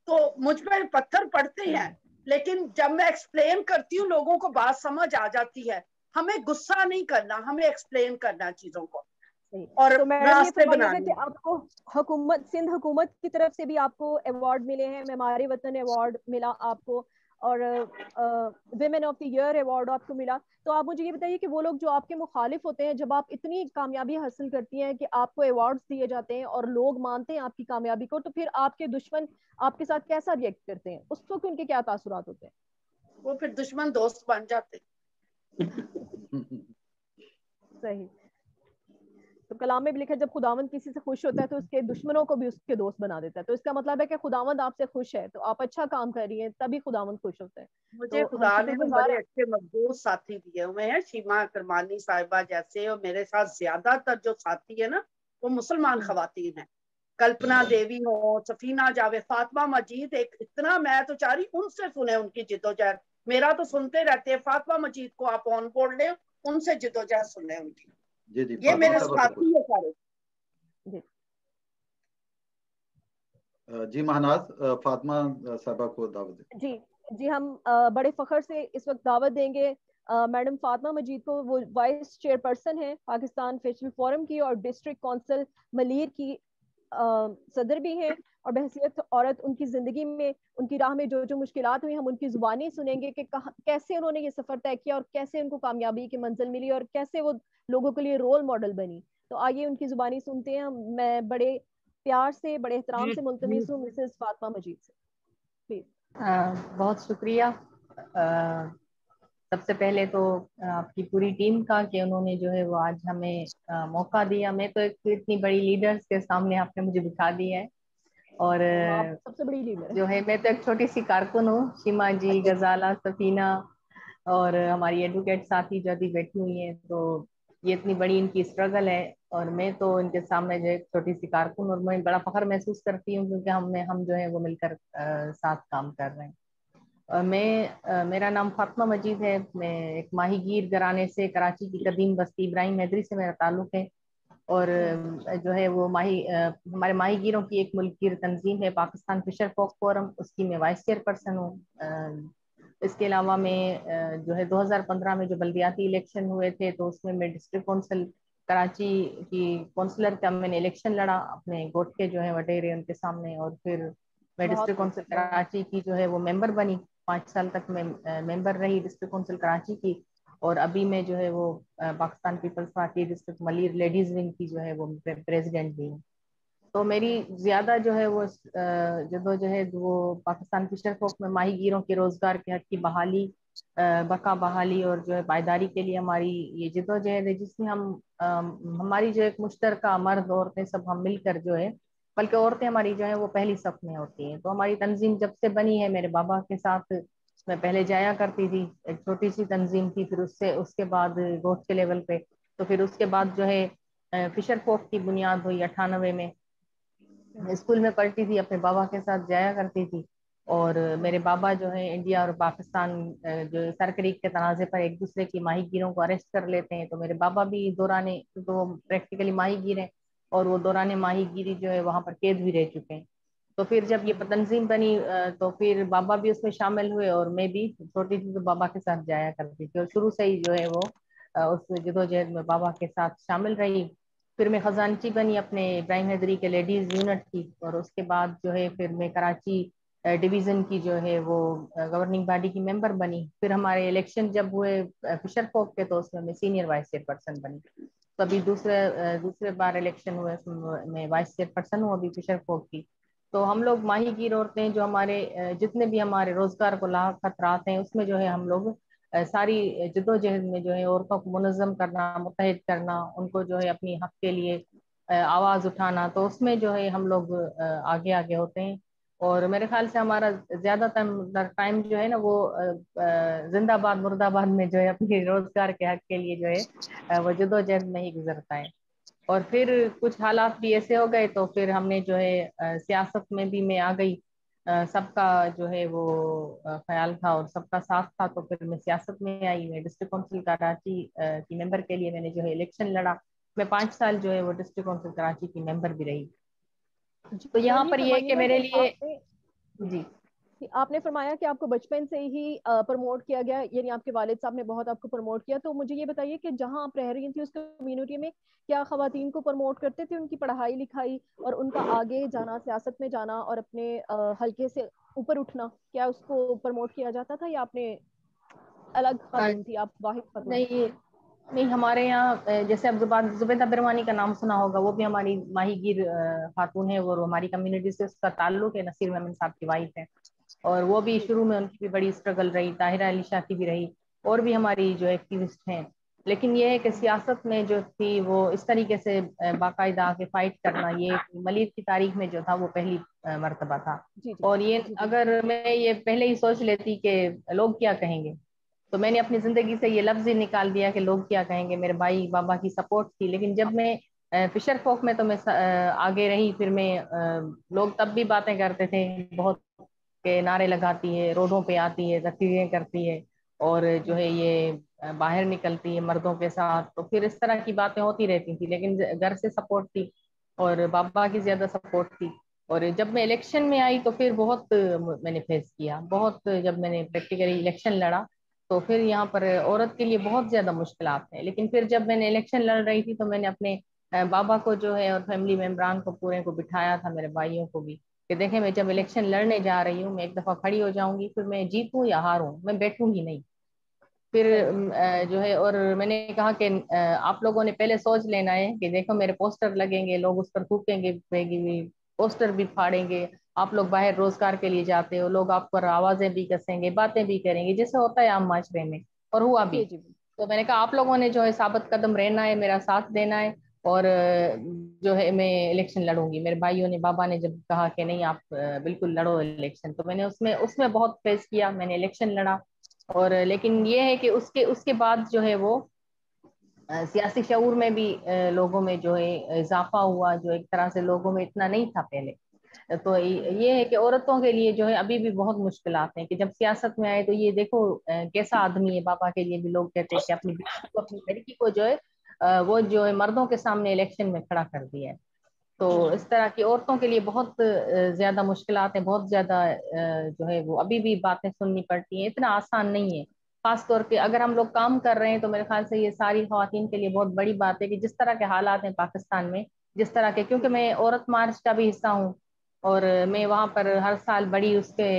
Speaker 6: तो मुझ पर पत्थर पड़ते हैं, लेकिन जब मैं एक्सप्लेन करती हूँ लोगों को बात समझ आ जाती है। हमें गुस्सा नहीं करना, हमें एक्सप्लेन करना चीजों को और
Speaker 2: तो मैडम ये फरमाइएगा कि आपको हुकूमत, सिंध हुकूमत की तरफ से भी आपको अवार्ड मिले हैं, मेमारे वतन अवार्ड मिला आपको, और women of the year award आपको मिला। तो आप मुझे ये बताइए कि वो लोग जो आपके मुखालिफ होते हैं, जब आप इतनी कामयाबी हासिल करती हैं कि आपको अवार्ड्स दिए जाते हैं और लोग मानते हैं आपकी कामयाबी को, तो फिर आपके दुश्मन आपके साथ कैसा रिएक्ट करते हैं? उस वक्त उनके क्या तासुरात होते हैं?
Speaker 6: वो फिर दुश्मन दोस्त बन जाते।
Speaker 2: सही। तो कलाम में भी लिखा है, जब खुदावंद किसी से खुश होता है तो उसके दुश्मनों को भी उसके दोस्त बना देता है। तो इसका मतलब है कि खुदावंद आपसे खुश है, तो आप अच्छा काम कर रही हैं, तभी खुदावंद खुश होता है।
Speaker 6: मुझे खुदा ने बड़े अच्छे मजबूत साथी दिए हुए हैं, शीमा करमानी साहिबा जैसे, और मेरे साथ ज्यादातर जो साथी है ना वो मुसलमान खवातीन हैं। कल्पना देवी हो, सफीना जावेद, फातिमा मजीद, एक इतना मैं तो चाह रही उनसे सुने उनकी जिद्दोजहद। मेरा तो सुनते रहते हैं, फातिमा मजीद को आप ऑन बोर्ड ले, उनसे जिद्दोजहद सुने उनकी।
Speaker 1: जी जी,
Speaker 6: ये मेरे साथी है सारे।
Speaker 1: जी महानाज, फातिमा साहबा को दावत दें।
Speaker 2: जी जी, हम बड़े फख्र से इस वक्त दावत देंगे मैडम फातिमा मजीद को। वो वाइस चेयरपर्सन है पाकिस्तान फेस्टिवल फोरम की, और डिस्ट्रिक्ट काउंसिल मलीर की सदर भी हैं, और बहसियत औरत उनकी ज़िंदगी में, उनकी राह में जो जो मुश्किलात हुई, हम उनकी ज़ुबानी सुनेंगे कि कैसे उन्होंने ये सफ़र तय किया और कैसे उनको कामयाबी की मंजिल मिली और कैसे वो लोगों के लिए रोल मॉडल बनी। तो आइए उनकी ज़ुबानी सुनते हैं। मैं बड़े प्यार से, बड़े एहतराम से मुल्तमिस हूँ मिसेस फातिमा मजीद से, प्लीज़।
Speaker 7: बहुत शुक्रिया सबसे पहले तो आपकी पूरी टीम का कि उन्होंने जो है वो आज हमें मौका दिया। मैं तो एक इतनी बड़ी लीडर्स के सामने आपने मुझे बिठा दिया है, और
Speaker 2: सबसे बड़ी लीडर
Speaker 7: जो है मैं तो एक छोटी सी कारकुन हूँ। शीमा जी, गजाला, सफीना और हमारी एडवोकेट साथी जो अभी बैठी हुई हैं, तो ये इतनी बड़ी इनकी स्ट्रगल है, और मैं तो इनके सामने जो एक छोटी सी कारकुन, और मैं बड़ा फख्र महसूस करती हूँ क्योंकि हम जो है वो मिलकर साथ काम कर रहे हैं। मेरा नाम फातिमा मजीद है। मैं एक माहीगीर घराने से, कराची की कदीम बस्ती इब्राहिम हैदरी से मेरा ताल्लुक है, और जो है वो हमारे माहीगीरों की एक मुल्की तंजीम है पाकिस्तान फिशर फोक फोरम, उसकी मैं वाइस चेयरपर्सन हूँ। इसके अलावा मैं जो है 2015 में जो बल्दियाती इलेक्शन हुए थे, तो उसमें मैं डिस्ट्रिक्ट काउंसिल कराची की काउंसलर का मैंने इलेक्शन लड़ा अपने गोट के जो है वडेरे उनके सामने, और फिर मैं डिस्ट्रिक्ट काउंसिल कराची की जो है वो मेंबर बनी। 5 साल तक मैं मेंबर रही डिस्ट्रिक्ट काउंसिल कराची की, और अभी मैं जो है वो Pakistan Peoples Party district Malir ladies wing की जो है वो प्रेसिडेंट भी हूँ। तो मेरी ज्यादा जो है वो जदोजहद वो पाकिस्तान फिशर फोक में माहीगीरों के रोजगार के हक की बहाली, बका बहाली और जो है पायदारी के लिए हमारी ये जदोजहद है, जिसमें हमारी जो एक मुश्तरका मर्द औरतें सब हम मिलकर जो है, बल्कि औरतें हमारी जो है वो पहली सफ में होती हैं। तो हमारी तंजीम जब से बनी है, मेरे बाबा के साथ मैं पहले जाया करती थी, एक छोटी सी तंजीम थी, फिर उसके बाद गोट के लेवल पे, तो फिर उसके बाद जो है फिशर फोक की बुनियाद हुई 98 में। स्कूल में पढ़ती थी, अपने बाबा के साथ जाया करती थी, اور میرے بابا جو ہے انڈیا اور پاکستان جو سرکریک کے تنازع پر ایک دوسرے کی ماہی گیروں کو اریسٹ کر لیتے ہیں، تو میرے بابا بھی دوران تو پریکٹیکلی ماہی گیر ہیں اور وہ دوران ماہی گیری جو ہے وہاں پر قید بھی رہ چکے ہیں. تو پھر جب یہ تنظیم بنی تو پھر بابا بھی اس میں شامل ہوئے اور میں بھی چھوٹی تھی تو بابا کے ساتھ جایا کرتی تھی، اور شروع سے ہی جو ہے وہ اس جدوجہد میں بابا کے ساتھ شامل رہی. پھر میں خزانچی بنی اپنے ابراہیم حیدری کے لیڈیز یونٹ کی، اور اس کے بعد جو ہے پھر میں کراچی ڈویژن کی جو ہے وہ گورننگ باڈی کی ممبر بنی. پھر ہمارے الیکشن جب ہوئے فشر فوک کے تو اس میں سینئر وائس چیئر پرسن بنی. تو ابھی دوسرے بار الیکشن ہوئے میں وائس چیئر پرسن ہوں ابھی فشر فوک کی. تو ہم لوگ ماہی گیر عورتیں جو ہمارے جتنے بھی ہمارے روزگار کو لاحق خطرات ہیں اس میں جو ہے ہم لوگ ساری جدوجہد میں جو ہے عورتوں کو منظم کرنا، متحد کرنا، ان کو جو ہے اپنی حق کے لیے آواز اٹھانا، تو اس میں جو ہے ہم لوگ آگے آگے ہوتے ہیں. اور میرے خیال سے ہمارا زیادہ ٹائم جو ہے نا وہ زندہ باد مرد آباد میں جو ہے اپنے روزگار کے حق کے لیے جو ہے وہ جدوجہد میں ہی گزرتا ہے. اور پھر کچھ حالات بھی ایسے ہو گئے تو پھر ہم نے جو ہے سیاست میں بھی میں آ گئی. سب کا جو ہے وہ خیال تھا اور سب کا ساتھ تھا، تو پھر میں سیاست میں آئی. میں ڈسٹرکٹ کونسل کراچی کی ممبر کے لیے میں نے جو ہے الیکشن لڑا. میں 5 سال جو ہے وہ ڈسٹرکٹ کونسل کراچی کی ممبر بھی رہی. تو یہاں پر یہ کہ میرے لیے جی
Speaker 2: آپ نے فرمایا کہ آپ کو بچپن سے ہی پروموٹ کیا گیا، یعنی آپ کے والد صاحب نے بہت آپ کو پروموٹ کیا. تو مجھے یہ بتائیے کہ جہاں آپ رہ رہی تھیں اس کمیونٹی میں کیا خواتین کو پروموٹ کرتے تھے، ان کی پڑھائی لکھائی اور ان کا آگے جانا، سیاست میں جانا اور اپنے حلقے سے اوپر اٹھنا، کیا اس کو پروموٹ کیا جاتا تھا یا آپ نے الگ خاتون تھی، آپ واحد خاتون؟
Speaker 7: نہیں ہمارے یہاں جیسے اب زبیدہ برمانی کا نام سنا ہوگا، وہ بھی ہماری ماہی گیر خاتون ہے، وہ ہماری کمیونٹی سے اس کا تعلق ہے. نصیر محمد صاحب کی وائف ہے اور وہ بھی شروع میں ان کی بھی بڑی اسٹرگل رہی. طاہرہ علی شاہ کی بھی رہی اور بھی ہماری جو ایکٹیوسٹ ہیں. لیکن یہ ہے کہ سیاست میں جو تھی وہ اس طریقے سے باقاعدہ آ کے فائٹ کرنا، یہ ملیر کی تاریخ میں جو تھا وہ پہلی مرتبہ تھا. اور یہ اگر میں یہ پہلے ہی سوچ لیتی کہ لوگ کیا کہیں گے تو میں نے اپنی زندگی سے یہ لفظ ہی نکال دیا کہ لوگ کیا کہیں گے. میرے بھائی بابا کی سپورٹ تھی. لیکن جب میں فشر فوک میں تو میں آگے رہی، پھر میں لوگ تب بھی باتیں کرتے تھے بہت کہ نعرے لگاتی ہے، روڈوں پہ آتی ہے، تقریریں کرتی ہے اور جو ہے یہ باہر نکلتی ہے مردوں کے ساتھ. تو پھر اس طرح کی باتیں ہوتی رہتی تھی، لیکن گھر سے سپورٹ تھی اور بابا کی زیادہ سپورٹ تھی. اور جب میں الیکشن میں آئی تو پھر بہت میں نے فیس کیا، بہت جب میں نے پریکٹیکلی الیکشن لڑا تو پھر یہاں پر عورت کے لیے بہت زیادہ مشکلات ہیں. لیکن پھر جب میں نے الیکشن لڑ رہی تھی تو میں نے اپنے بابا کو جو ہے اور فیملی ممبران کو پورے کو بٹھایا تھا، میرے بھائیوں کو بھی، کہ دیکھیں میں جب الیکشن لڑنے جا رہی ہوں میں ایک دفعہ کھڑی ہو جاؤں گی، پھر میں جیتوں یا ہاروں میں بیٹھوں گی نہیں. پھر جو ہے اور میں نے کہا کہ آپ لوگوں نے پہلے سوچ لینا ہے کہ دیکھو میرے پوسٹر لگیں گے، لوگ اس پر تھوکیں گے، پوسٹر بھی پھاڑیں گے، آپ لوگ باہر روزگار کے لیے جاتے ہو، لوگ آپ پر آوازیں بھی کسیں گے، باتیں بھی کریں گے جیسے ہوتا ہے عام معاشرے میں، اور ہوا بھی. تو میں نے کہا آپ لوگوں نے جو ہے ثابت قدم رہنا ہے، میرا ساتھ دینا ہے اور جو ہے میں الیکشن لڑوں گی. میرے بھائیوں نے، بابا نے جب کہا کہ نہیں آپ بالکل لڑو الیکشن، تو میں نے اس میں بہت فیس کیا. میں نے الیکشن لڑا اور لیکن یہ ہے کہ اس کے بعد جو ہے وہ سیاسی شعور میں بھی لوگوں میں جو ہے اضافہ ہوا، جو ایک طرح سے لوگوں میں اتنا نہیں تھا پہلے. تو یہ ہے کہ عورتوں کے لیے جو ہے ابھی بھی بہت مشکلات ہیں کہ جب سیاست میں آئے تو یہ دیکھو کیسا آدمی ہے. بابا کے لیے بھی لوگ کہتے ہیں کہ اپنی بیٹی کو، اپنی لڑکی کو جو ہے وہ جو ہے مردوں کے سامنے الیکشن میں کھڑا کر دیا ہے. تو اس طرح کی عورتوں کے لیے بہت زیادہ مشکلات ہیں، بہت زیادہ جو ہے وہ ابھی بھی باتیں سننی پڑتی ہیں. اتنا آسان نہیں ہے، خاص طور پہ اگر ہم لوگ کام کر رہے ہیں تو میرے خیال سے یہ ساری خواتین کے لیے بہت بڑی بات ہے کہ جس طرح کے حالات ہیں پاکستان میں، جس طرح کے، کیونکہ میں عورت مارچ کا بھی حصہ ہوں اور میں وہاں پر ہر سال بڑی اس کے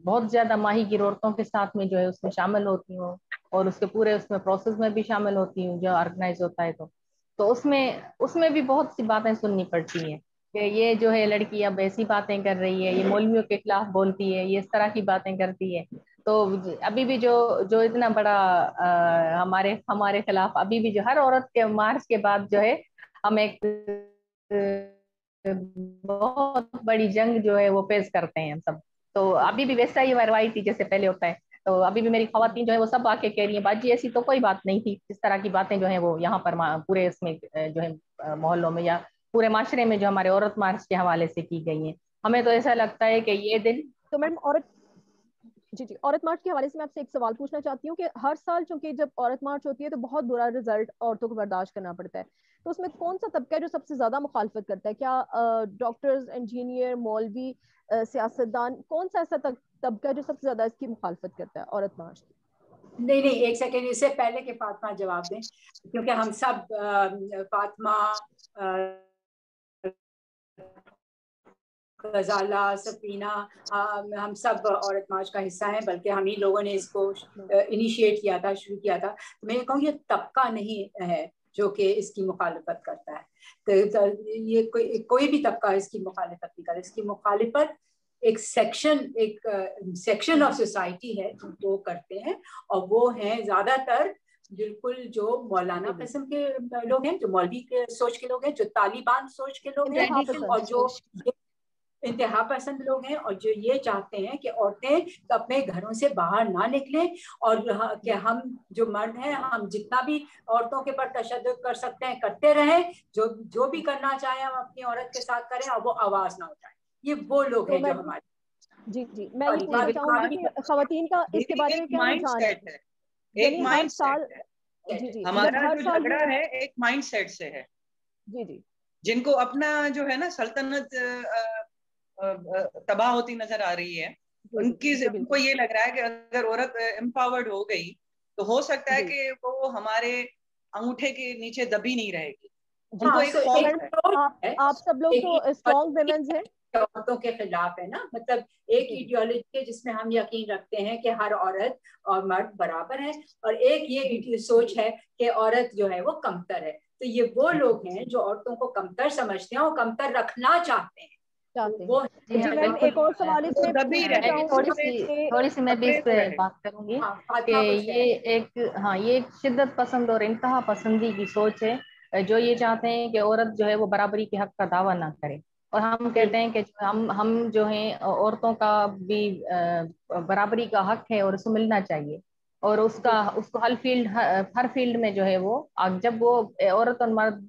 Speaker 7: بہت زیادہ ماہی گیر عورتوں کے ساتھ میں جو ہے اس میں شامل ہوتی ہوں اور اس کے پورے اس میں پروسیس میں بھی شامل ہوتی ہوں جو آرگنائز ہوتا ہے. تو اس میں بھی بہت سی باتیں سننی پڑتی ہیں کہ یہ جو ہے لڑکی اب ایسی باتیں کر رہی ہے، یہ مولویوں کے خلاف بولتی ہے، یہ اس طرح کی باتیں کرتی ہے. تو ابھی بھی جو اتنا بڑا ہمارے خلاف ابھی بھی جو ہر عورت کے مارچ کے بعد جو ہے ہم ایک بہت بڑی جنگ جو ہے وہ فیس کرتے ہیں ہم سب. تو ابھی بھی ویسا ہی روایتی جیسے پہلے ہوتا ہے. تو ابھی بھی میری خواتین جو ہے وہ سب آ کے کہہ رہی ہیں باجی ایسی تو کوئی بات نہیں تھی. اس طرح کی باتیں جو ہیں وہ یہاں پر پورے اس میں جو ہے محلوں میں یا پورے معاشرے میں جو ہمارے عورت مارچ کے حوالے سے کی گئی ہیں. ہمیں تو ایسا لگتا ہے کہ یہ دن
Speaker 2: تو मैम औरत मार्च के हवाले से मैं आपसे एक सवाल पूछना चाहती हूँ कि हर साल चूंकि जब औरत मार्च होती है तो बहुत बुरा रिजल्ट औरतों को बर्दाश्त करना पड़ता है, तो उसमें कौन सा तबका है जो सबसे ज्यादा मुखालफत करता है? क्या डॉक्टर्स, इंजीनियर, मौलवी, सियासतदान, कौन सा ऐसा तबका है जो सबसे ज्यादा इसकी मुखालफत करता है औरत मार्च?
Speaker 3: नहीं, एक सेकेंड, इससे पहले कि फातिमा जवाब दें, क्योंकि हम सब फातिमा, गजाला, सफीना, हम सब औरत मार्च का हिस्सा हैं, बल्कि हम ही लोगों ने इसको इनिशिएट किया था, शुरू किया था। तो मैं कहूँ ये तबका नहीं है जो कि इसकी मुखालिफत करता है, तो ये कोई भी तबका इसकी मुखालिफत नहीं करता। इसकी मुखालिफत एक सेक्शन ऑफ सोसाइटी है वो करते हैं, और वो हैं ज्यादातर बिल्कुल जो मौलाना किस्म के लोग हैं, जो मौलवी के सोच के लोग हैं, जो तालिबान सोच के लोग हैं, और जो इंतहा पसंद लोग हैं, और जो ये चाहते हैं कि औरतें अपने घरों से बाहर ना निकलें, और कि हम जो मर्द हैं हम जितना भी औरतों के पर तशद्दुद कर सकते हैं करते रहें, जो भी करना चाहें हम अपनी औरत के साथ करें, और वो आवाज ना उठाएं। ये वो लोग हैं जो हमारे
Speaker 2: जी मैं ये पूछना चाहूंगी कि खवातीन का इसके बारे में क्या रुझान है?
Speaker 5: एक माइंड सेट है।
Speaker 2: जी
Speaker 5: हमारा जो झगड़ा है एक माइंड सेट से है।
Speaker 2: जी
Speaker 5: जिनको अपना जो है ना सल्तनत तबाह होती नजर आ रही है, उनको ये लग रहा है कि अगर औरत एम्पावर्ड हो गई तो हो सकता है कि वो हमारे अंगूठे के नीचे दबी नहीं रहेगी। उनको एक खौफ है।
Speaker 2: आप सब लोग तो स्ट्रॉन्ग वुमेन्स हैं,
Speaker 3: औरतों के खिलाफ है ना, मतलब एक आइडियोलॉजी है जिसमें हम यकीन रखते हैं कि हर औरत और मर्द बराबर है, और एक ये सोच है कि औरत जो है वो कमतर है। तो ये वो लोग हैं जो औरतों को कमतर समझते हैं और कमतर रखना चाहते हैं। वो
Speaker 2: एक और सवाल इसमें
Speaker 7: थोड़ी सी मैं भी इस पे बात करूंगी कि ये एक शिद्दत पसंद और इंतहा पसंदी की सोच है, जो ये चाहते हैं कि औरत जो है वो बराबरी के हक का दावा ना करे, और हम कहते हैं कि हम जो हैं औरतों का भी बराबरी का हक है और उसको मिलना चाहिए, और उसको हर फील्ड में जो है वो जब वो औरत और मर्द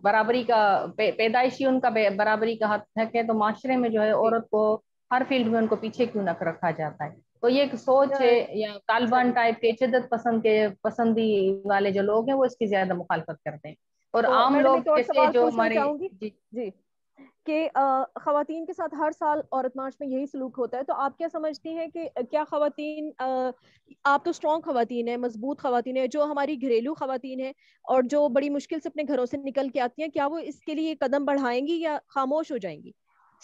Speaker 7: बराबरी का पैदाइशी उनका बराबरी का हक है, तो माशरे में जो है औरत को हर फील्ड में उनको पीछे क्यों न रखा जाता है? तो ये एक सोच है, या तालिबान टाइप के शिद्दत पसंदी वाले जो लोग हैं वो इसकी ज्यादा मुखालफत करते हैं, और
Speaker 2: तो
Speaker 7: आम लोग
Speaker 2: जैसे जो हमारे जी कि खवातीन के साथ हर साल औरत मार्च में यही सलूक होता है, तो आप क्या समझती हैं कि क्या खवातीन, आप तो स्ट्रॉन्ग खवातीन है, मजबूत खवातीन है, जो हमारी घरेलू खवातीन है और जो बड़ी मुश्किल से अपने घरों से निकल के आती हैं, क्या वो इसके लिए कदम बढ़ाएंगी या खामोश हो जाएंगी?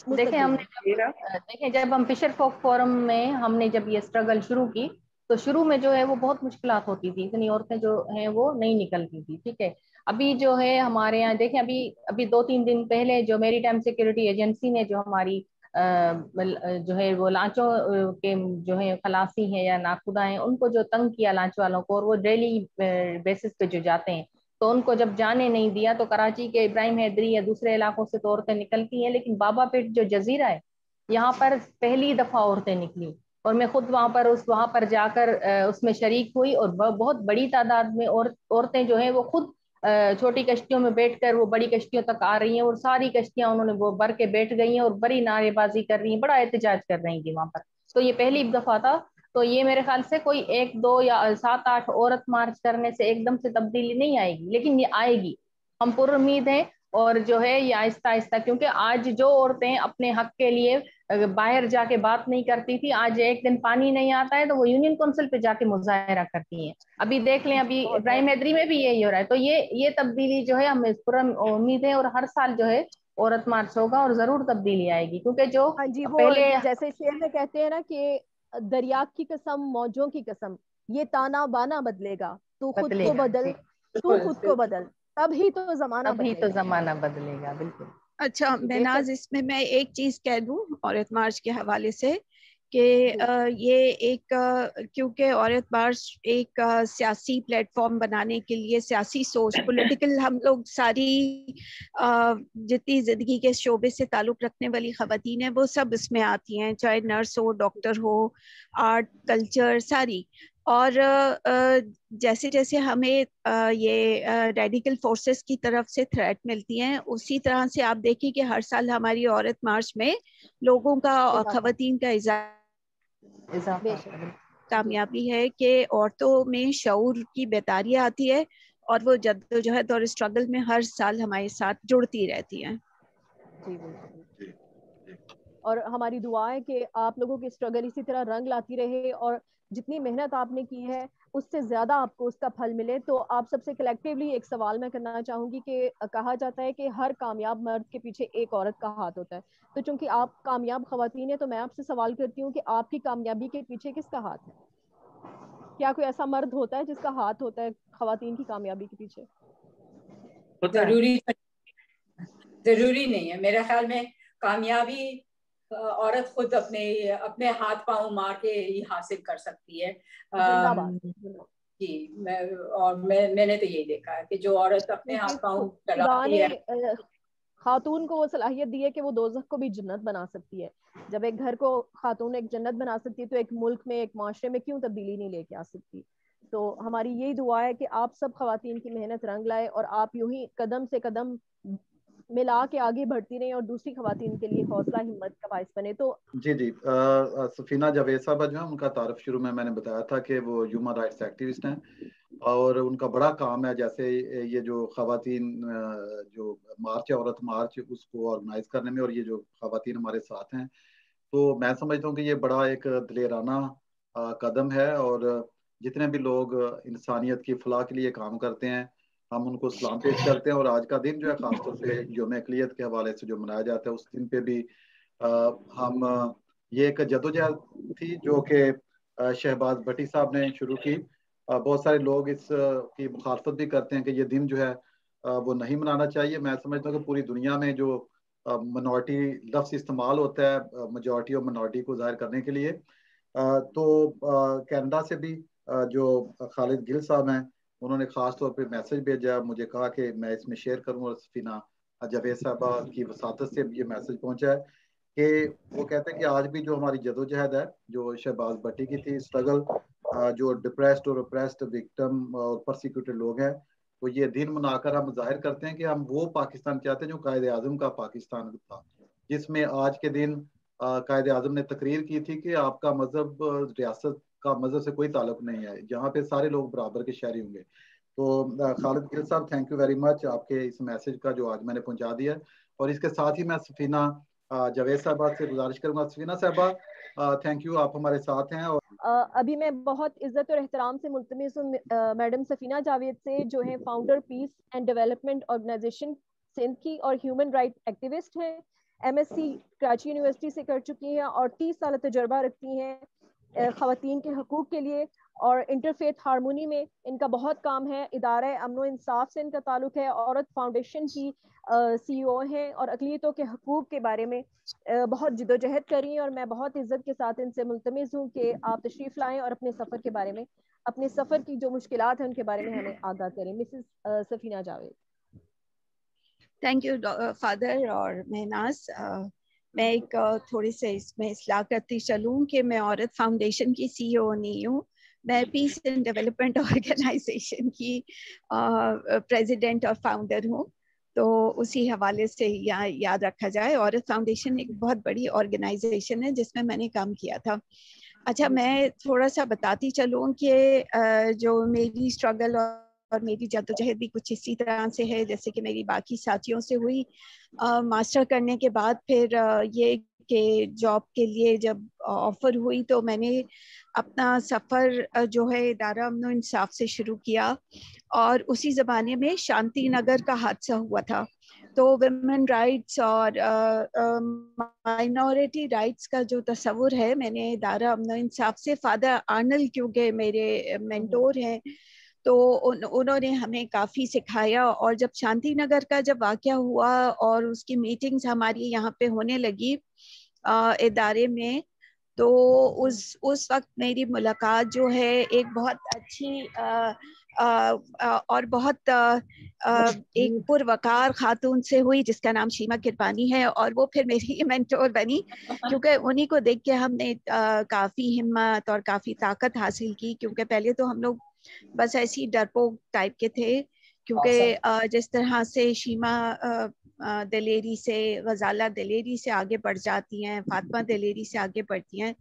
Speaker 7: देखें जब हम फिशर फोक फोरम में हमने जब ये स्ट्रगल शुरू की, तो शुरू में जो है वो बहुत मुश्किलात होती थी, इतनी औरतें जो हैं वो नहीं निकलती थी। ठीक है, अभी जो है हमारे यहाँ देखें, अभी 2-3 दिन पहले जो मैरीटाइम सिक्योरिटी एजेंसी ने जो हमारी जो है वो लांचों के जो है खलासी हैं या नाखुदा हैं, उनको जो तंग किया लांच वालों को, और वो डेली बेसिस पे जो जाते हैं, तो उनको जब जाने नहीं दिया, तो कराची के इब्राहिम हैदरी या दूसरे इलाकों से तो औरतें निकलती हैं, लेकिन बाबा पेट जो जजीरा है यहाँ पर पहली दफा औरतें निकली, और मैं खुद वहां पर जाकर उसमें शरीक हुई, और बहुत बड़ी तादाद में औरतें जो है वो खुद छोटी कश्तियों में बैठकर वो बड़ी कश्तियों तक आ रही हैं, और सारी कश्तियां उन्होंने वो भर के बैठ गई हैं और बड़ी नारेबाजी कर रही हैं, बड़ा एहतजाज कर रही थी वहां पर। तो ये पहली दफा था। तो ये मेरे ख्याल से कोई 1-2 या 7-8 औरत मार्च करने से एकदम से तब्दीली नहीं आएगी, लेकिन ये आएगी, हम पूरी उम्मीद है। और जो है ये आहिस्ता आहिस्ता, क्योंकि आज जो औरतें अपने हक के लिए बाहर जाके बात नहीं करती थी, आज एक दिन पानी नहीं आता है तो वो यूनियन काउंसिल पे जाके मुजाहरा करती हैं। अभी देख लें, अभी इब्राहिम हैदरी में भी यही हो रहा है। तो ये तब्दीली जो है हमें पूरा उम्मीद है, और हर साल जो है औरत मार्च होगा और जरूर तब्दीली आएगी, क्योंकि जो
Speaker 2: पहले जैसे शेर में कहते हैं ना कि दरिया की कसम मौजों की कसम, ये ताना बाना बदलेगा, तू खुद को बदल, तू खुद को बदल, तभी तो जमाना
Speaker 7: बदलेगा। बिल्कुल।
Speaker 4: अच्छा महनाज, इसमें मैं एक चीज कह दूं औरत मार्च के हवाले से कि ये एक क्योंकि औरत मार्च एक सियासी प्लेटफॉर्म बनाने के लिए, सियासी सोच, पॉलिटिकल, हम लोग सारी जितनी जिंदगी के शोबे से ताल्लुक रखने वाली खवातीन हैं वो सब इसमें आती हैं, चाहे नर्स हो, डॉक्टर हो, आर्ट, कल्चर, सारी। اور جیسے جیسے ہمیں یہ ریڈیکل فورسز کی طرف سے تھریٹ ملتی ہیں، اسی طرح سے آپ دیکھیں کہ ہر سال ہماری عورت مارچ میں لوگوں کا اور خواتین کا
Speaker 7: اضافہ
Speaker 4: کامیابی ہے کہ عورتوں میں شعور کی بیداری آتی ہے اور وہ جدوجہد اور اسٹرگل میں ہر سال ہمارے ساتھ جڑتی رہتی ہیں.
Speaker 2: جی بالکل. اور ہماری دعا ہے کہ آپ لوگوں کی اسٹرگل اسی طرح رنگ لاتی رہے اور جتنی محنت آپ نے کی ہے اس سے زیادہ آپ کو اس کا پھل ملے. تو آپ سب سے کلیکٹیولی ایک سوال میں کرنا چاہوں گی کہ کہا جاتا ہے کہ ہر کامیاب مرد کے پیچھے ایک عورت کا ہاتھ ہوتا ہے. تو چونکہ آپ کامیاب خواتین ہیں تو میں آپ سے سوال کرتی ہوں کہ آپ کی کامیابی کے پیچھے کس کا ہاتھ ہے؟ کیا کوئی ایسا مرد ہوتا ہے جس کا ہاتھ ہوتا ہے خواتین کی کامیابی کے پیچھے؟
Speaker 3: ضروری نہیں ہے. میرے خیال میں کامیابی عورت خود اپنے ہاتھ پاؤں مار کے ہی حاصل کر سکتی ہے. جی میں نے تو یہی دیکھا ہے کہ جو عورت اپنے ہاتھ پاؤں چلاتی ہے،
Speaker 2: خاتون کو وہ صلاحیت دی ہے کہ وہ دوزخ کو بھی جنت بنا سکتی ہے. جب ایک گھر کو خاتون ایک جنت بنا سکتی ہے تو ایک ملک میں ایک معاشرے میں کیوں تبدیلی نہیں لے کے آ سکتی؟ تو ہماری یہی دعا ہے کہ آپ سب خواتین کی محنت رنگ لائے اور آپ یوں ہی قدم سے قدم ملا کے آگے بڑھتی رہیں اور دوسری خواتین کے لیے حوصلہ ہمت کا باعث بنے. تو
Speaker 1: جی سفینہ جاوید صاحبہ جو ہے ان کا تعارف شروع میں نے بتایا تھا کہ وہ ہیومن رائٹس ایکٹیوسٹ ہیں اور ان کا بڑا کام ہے جیسے یہ جو خواتین جو مارچ ہے عورت مارچ اس کو آرگنائز کرنے میں، اور یہ جو خواتین ہمارے ساتھ ہیں تو میں سمجھتا ہوں کہ یہ بڑا ایک دلیرانہ قدم ہے اور جتنے بھی لوگ انسانیت کی فلاح کے لیے کام کرتے ہیں ہم ان کو سلام پیش کرتے ہیں. اور آج کا دن جو ہے خاص طور سے یوم اقلیت کے حوالے سے جو منایا جاتا ہے اس دن پہ بھی ہم یہ ایک جدوجہد تھی جو کہ شہباز بھٹی صاحب نے شروع کی. بہت سارے لوگ اس کی مخالفت بھی کرتے ہیں کہ یہ دن جو ہے وہ نہیں منانا چاہیے. میں سمجھتا ہوں کہ پوری دنیا میں جو منارٹی لفظ استعمال ہوتا ہے میجورٹی اور منارٹی کو ظاہر کرنے کے لیے، تو کینیڈا سے بھی جو خالد گل صاحب ہیں انہوں نے خاص طور پہ میسج بھیجا، مجھے کہا کہ میں اس میں شیئر کروں اور سفینہ جاوید صاحبہ کی وساطت سے یہ میسج پہنچا ہے کہ وہ کہتے ہیں کہ آج بھی جو ہماری جدوجہد ہے جو شہباز بھٹی کی تھی اسٹرگل، جو ڈپریسڈ اور اپریسڈ وکٹم اور پرسیکیوٹڈ لوگ ہیں، تو یہ دن منا کر ہم ظاہر کرتے ہیں کہ ہم وہ پاکستان چاہتے ہیں جو قائد اعظم کا پاکستان تھا، جس میں آج کے دن قائد اعظم نے تقریر کی تھی کہ آپ کا مذہب ریاست کا مذہب سے کوئی تعلق نہیں ہے، جہاں پہ سارے لوگ برابر کے شہری ہوں گے. تو خالد گل صاحب تھینک یو ویری مچ آپ کے اس میسج کا جو آج میں نے پہنچا دیا. اور اس کے ساتھ ہی میں سفینہ جاوید صاحبہ سے گزارش کروں گا. سفینہ صاحبہ تھینک یو، آپ ہمارے ساتھ ہیں. اور
Speaker 2: ابھی میں بہت عزت اور احترام سے ملتمس ہوں میڈم سفینہ جاوید سے، جو ہیں founder peace and development organisation Sindh کی اور ہیومن رائٹ ایکٹیوسٹ ہیں. MSc کراچی یونیورسٹی سے کر چکی ہیں اور 30 سال تجربہ رکھتی ہیں خواتین کے حقوق کے لیے اور انٹرفیتھ ہارمونی میں ان کا بہت کام ہے. ادارہ امن و انصاف سے ان کا تعلق ہے. عورت فاؤنڈیشن کی CEO ہیں اور اقلیتوں کے حقوق کے بارے میں بہت جدوجہد کری، اور میں بہت عزت کے ساتھ ان سے ملتمس ہوں کہ آپ تشریف لائیں اور اپنے سفر کے بارے میں، اپنے سفر کی جو مشکلات ہیں ان کے بارے میں ہمیں آگاہ کریں. Mrs Safina Javed.
Speaker 4: Thank you father اور مہناز. میں ایک تھوڑی سے اس میں اصلاح کرتی چلوں کہ میں عورت فاؤنڈیشن کی CEO نہیں ہوں، میں پیس اینڈ ڈیولپمنٹ آرگنائزیشن کی پریزیڈنٹ اور فاؤنڈر ہوں. تو اسی حوالے سے یاد رکھا جائے. عورت فاؤنڈیشن ایک بہت بڑی آرگنائزیشن ہے جس میں میں نے کام کیا تھا. اچھا، میں تھوڑا سا بتاتی چلوں کہ جو میری اسٹرگل اور میری جدوجہد بھی کچھ اسی طرح سے ہے جیسے کہ میری باقی ساتھیوں سے ہوئی. ماسٹر کرنے کے بعد پھر یہ کہ جاب کے لیے جب آفر ہوئی تو میں نے اپنا سفر جو ہے ادارہ امن و انصاف سے شروع کیا، اور اسی زمانے میں شانتی نگر کا حادثہ ہوا تھا. تو ویمن رائٹس اور مائنورٹی رائٹس کا جو تصور ہے، میں نے ادارہ امن و انصاف سے فادر آرنل کیونکہ میرے مینٹور ہیں تو انہوں نے ہمیں کافی سکھایا. اور جب شانتی نگر کا جب واقعہ ہوا اور اس کی میٹنگز ہماری یہاں پہ ہونے لگی ادارے میں، تو اس وقت میری ملاقات جو ہے ایک بہت اچھی اور بہت ایک پروقار خاتون سے ہوئی جس کا نام شیما کرپانی ہے, اور وہ پھر میری مینٹور بنی کیونکہ انہی کو دیکھ کے ہم نے کافی ہمت اور کافی طاقت حاصل کی, کیونکہ پہلے تو ہم لوگ بس ایسی ڈرپوک ٹائپ کے تھے, کیونکہ جس طرح سے شیما دلیری سے, غزالہ دلیری سے آگے بڑھ جاتی ہیں, فاطمہ دلیری سے آگے بڑھتی ہیں,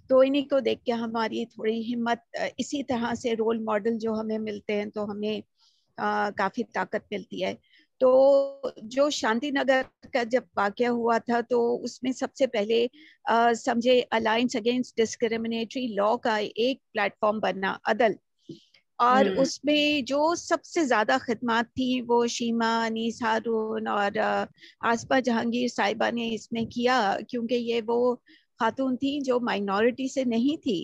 Speaker 4: تو انہی کو دیکھ کے ہماری تھوڑی ہمت, اسی طرح سے رول ماڈل جو ہمیں ملتے ہیں تو ہمیں کافی طاقت ملتی ہے. تو جو شانتی نگر کا جب واقعہ ہوا تھا تو اس میں سب سے پہلے سمجھے الائنس اگینسٹ ڈسکریمنیٹری لا کا ایک پلیٹ فارم بننا, عدل, اور اس میں جو سب سے زیادہ خدمات تھی وہ شیما, انیس ہارون اور آسپا جہانگیر صاحبہ نے اس میں کیا, کیونکہ یہ وہ خاتون تھی جو مائنورٹی سے نہیں تھی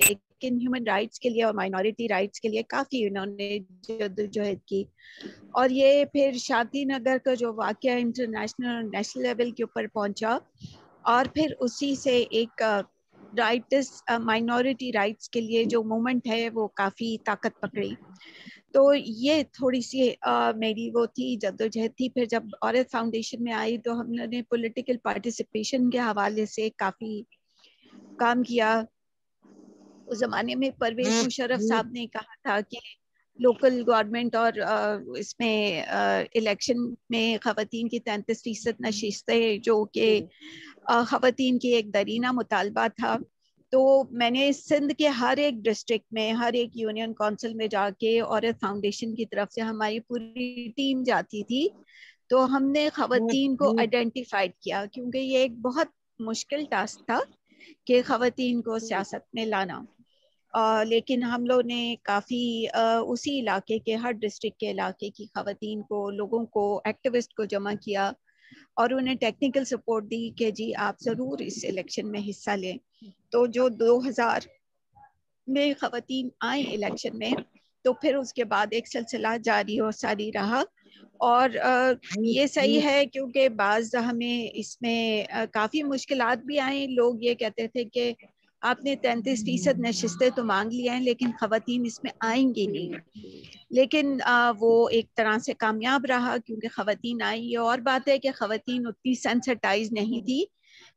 Speaker 4: لیکن ہیومن رائٹس کے لیے اور مائنورٹی رائٹس کے لیے کافی انہوں نے جدوجہد کی. اور یہ پھر شانتی نگر کا جو واقعہ انٹرنیشنل اور نیشنل لیول کے اوپر پہنچا, اور پھر اسی سے ایک رائٹس مائنورٹی رائٹس کے لیے جو موومنٹ ہے وہ کافی طاقت پکڑی. تو یہ تھوڑی سی میری وہ تھی جدوجہد تھی. پھر جب عورت فاؤنڈیشن میں آئی تو ہم نے پولیٹیکل پارٹیسپیشن کے حوالے سے کافی کام کیا. اس زمانے میں پرویز مشرف صاحب نے کہا تھا کہ لوکل گورنمنٹ اور اس میں الیکشن میں خواتین کی 33% نشستیں, جو کہ خواتین کی ایک درینہ مطالبہ تھا. تو میں نے سندھ کے ہر ایک ڈسٹرکٹ میں, ہر ایک یونین کونسل میں جا کے عورت فاؤنڈیشن کی طرف سے ہماری پوری ٹیم جاتی تھی, تو ہم نے خواتین کو آئیڈینٹیفائڈ کیا, کیونکہ یہ ایک بہت مشکل ٹاسک تھا کہ خواتین کو سیاست میں لانا. لیکن ہم لوگ نے کافی اسی علاقے کے, ہر ڈسٹرکٹ کے علاقے کی خواتین کو, لوگوں کو, ایکٹیوسٹ کو جمع کیا اور انہیں ٹیکنیکل سپورٹ دی کہ جی آپ ضرور اس الیکشن میں حصہ لیں. تو جو 2000 میں خواتین آئیں الیکشن میں, تو پھر اس کے بعد ایک سلسلہ جاری اور ساری رہا. اور یہ صحیح ہے کیونکہ بعض ہمیں اس میں کافی مشکلات بھی آئیں. لوگ یہ کہتے تھے کہ آپ نے 33% نشستیں تو مانگ لیا ہیں لیکن خواتین اس میں آئیں گی نہیں, لیکن وہ ایک طرح سے کامیاب رہا کیونکہ خواتین آئی. یہ اور بات ہے کہ خواتین اتنی سینسٹائز نہیں تھی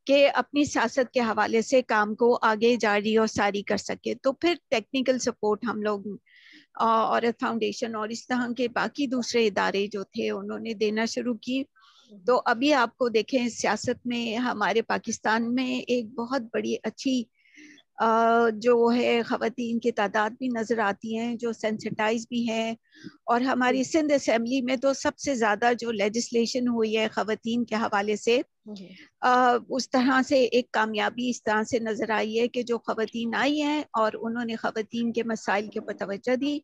Speaker 4: کہ اپنی سیاست کے حوالے سے کام کو آگے جاری اور ساری کر سکے. تو پھر ٹیکنیکل سپورٹ ہم لوگ عورت فاؤنڈیشن اور اس طرح کے باقی دوسرے ادارے جو تھے انہوں نے دینا شروع کی. تو ابھی آپ کو دیکھیں سیاست میں ہمارے پاکستان میں ایک بہت بڑی اچھی جو ہے خواتین کی تعداد بھی نظر آتی ہیں جو سینسٹائز بھی ہیں. اور ہماری سندھ اسمبلی میں تو سب سے زیادہ جو لیجسلیشن ہوئی ہے خواتین کے حوالے سے, اس طرح سے ایک کامیابی اس طرح سے نظر آئی ہے کہ جو خواتین آئی ہیں اور انہوں نے خواتین کے مسائل کے اوپر توجہ دی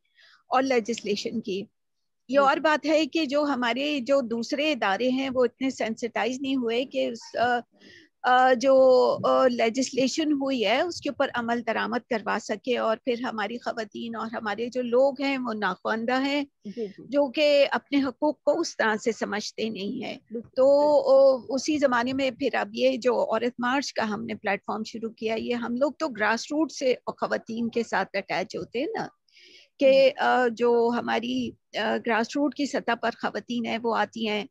Speaker 4: اور لیجسلیشن کی. یہ اور بات ہے کہ جو ہمارے جو دوسرے ادارے ہیں وہ اتنے سینسٹائز نہیں ہوئے کہ جو لیجسلیشن ہوئی ہے اس کے اوپر عمل درآمد کروا سکے, اور پھر ہماری خواتین اور ہمارے جو لوگ ہیں وہ ناخواندہ ہیں جو کہ اپنے حقوق کو اس طرح سے سمجھتے نہیں ہیں. تو اسی زمانے میں پھر اب یہ جو عورت مارچ کا ہم نے پلیٹ فارم شروع کیا, یہ ہم لوگ تو گراس روٹ سے خواتین کے ساتھ اٹیچ ہوتے ہیں نا, کہ جو ہماری گراس روٹ کی سطح پر خواتین ہیں وہ آتی ہیں,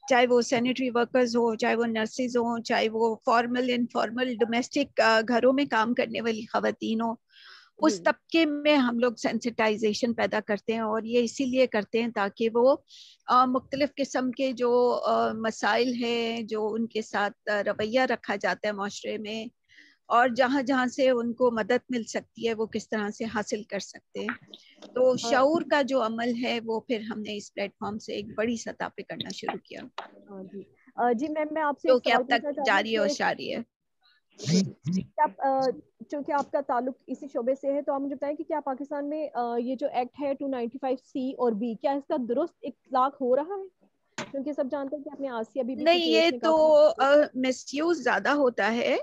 Speaker 4: چاہے وہ سینیٹری ورکرز ہو, چاہے وہ نرسز ہوں, چاہے وہ فارمل انفارمل ڈومیسٹک گھروں میں کام کرنے والی خواتین ہوں. اس طبقے میں ہم لوگ سینسٹائزیشن پیدا کرتے ہیں, اور یہ اسی لیے کرتے ہیں تاکہ وہ مختلف قسم کے جو مسائل ہیں جو ان کے ساتھ رویہ رکھا جاتا ہے معاشرے میں, اور جہاں جہاں سے ان کو مدد مل سکتی ہے وہ کس طرح سے حاصل کر سکتے ہیں. تو شعور کا جو عمل ہے وہ پھر ہم نے اس پلیٹ فارم سے ایک بڑی سطح پہ کرنا شروع کیا.
Speaker 2: جی میم میں آپ سے
Speaker 4: جو کہ اب تک جاری اور ساری ہے.
Speaker 2: چونکہ آپ کا تعلق اسی شعبے سے ہے تو آپ مجھے بتائیں کہ کیا پاکستان میں یہ جو ایکٹ ہے 295C اور B, کیا اس کا درست اطلاق ہو رہا ہے؟ کیونکہ سب جانتے ہیں کہ اپنے آسیہ بی بی
Speaker 4: نہیں, یہ تو مس یوز زیادہ ہوتا ہے.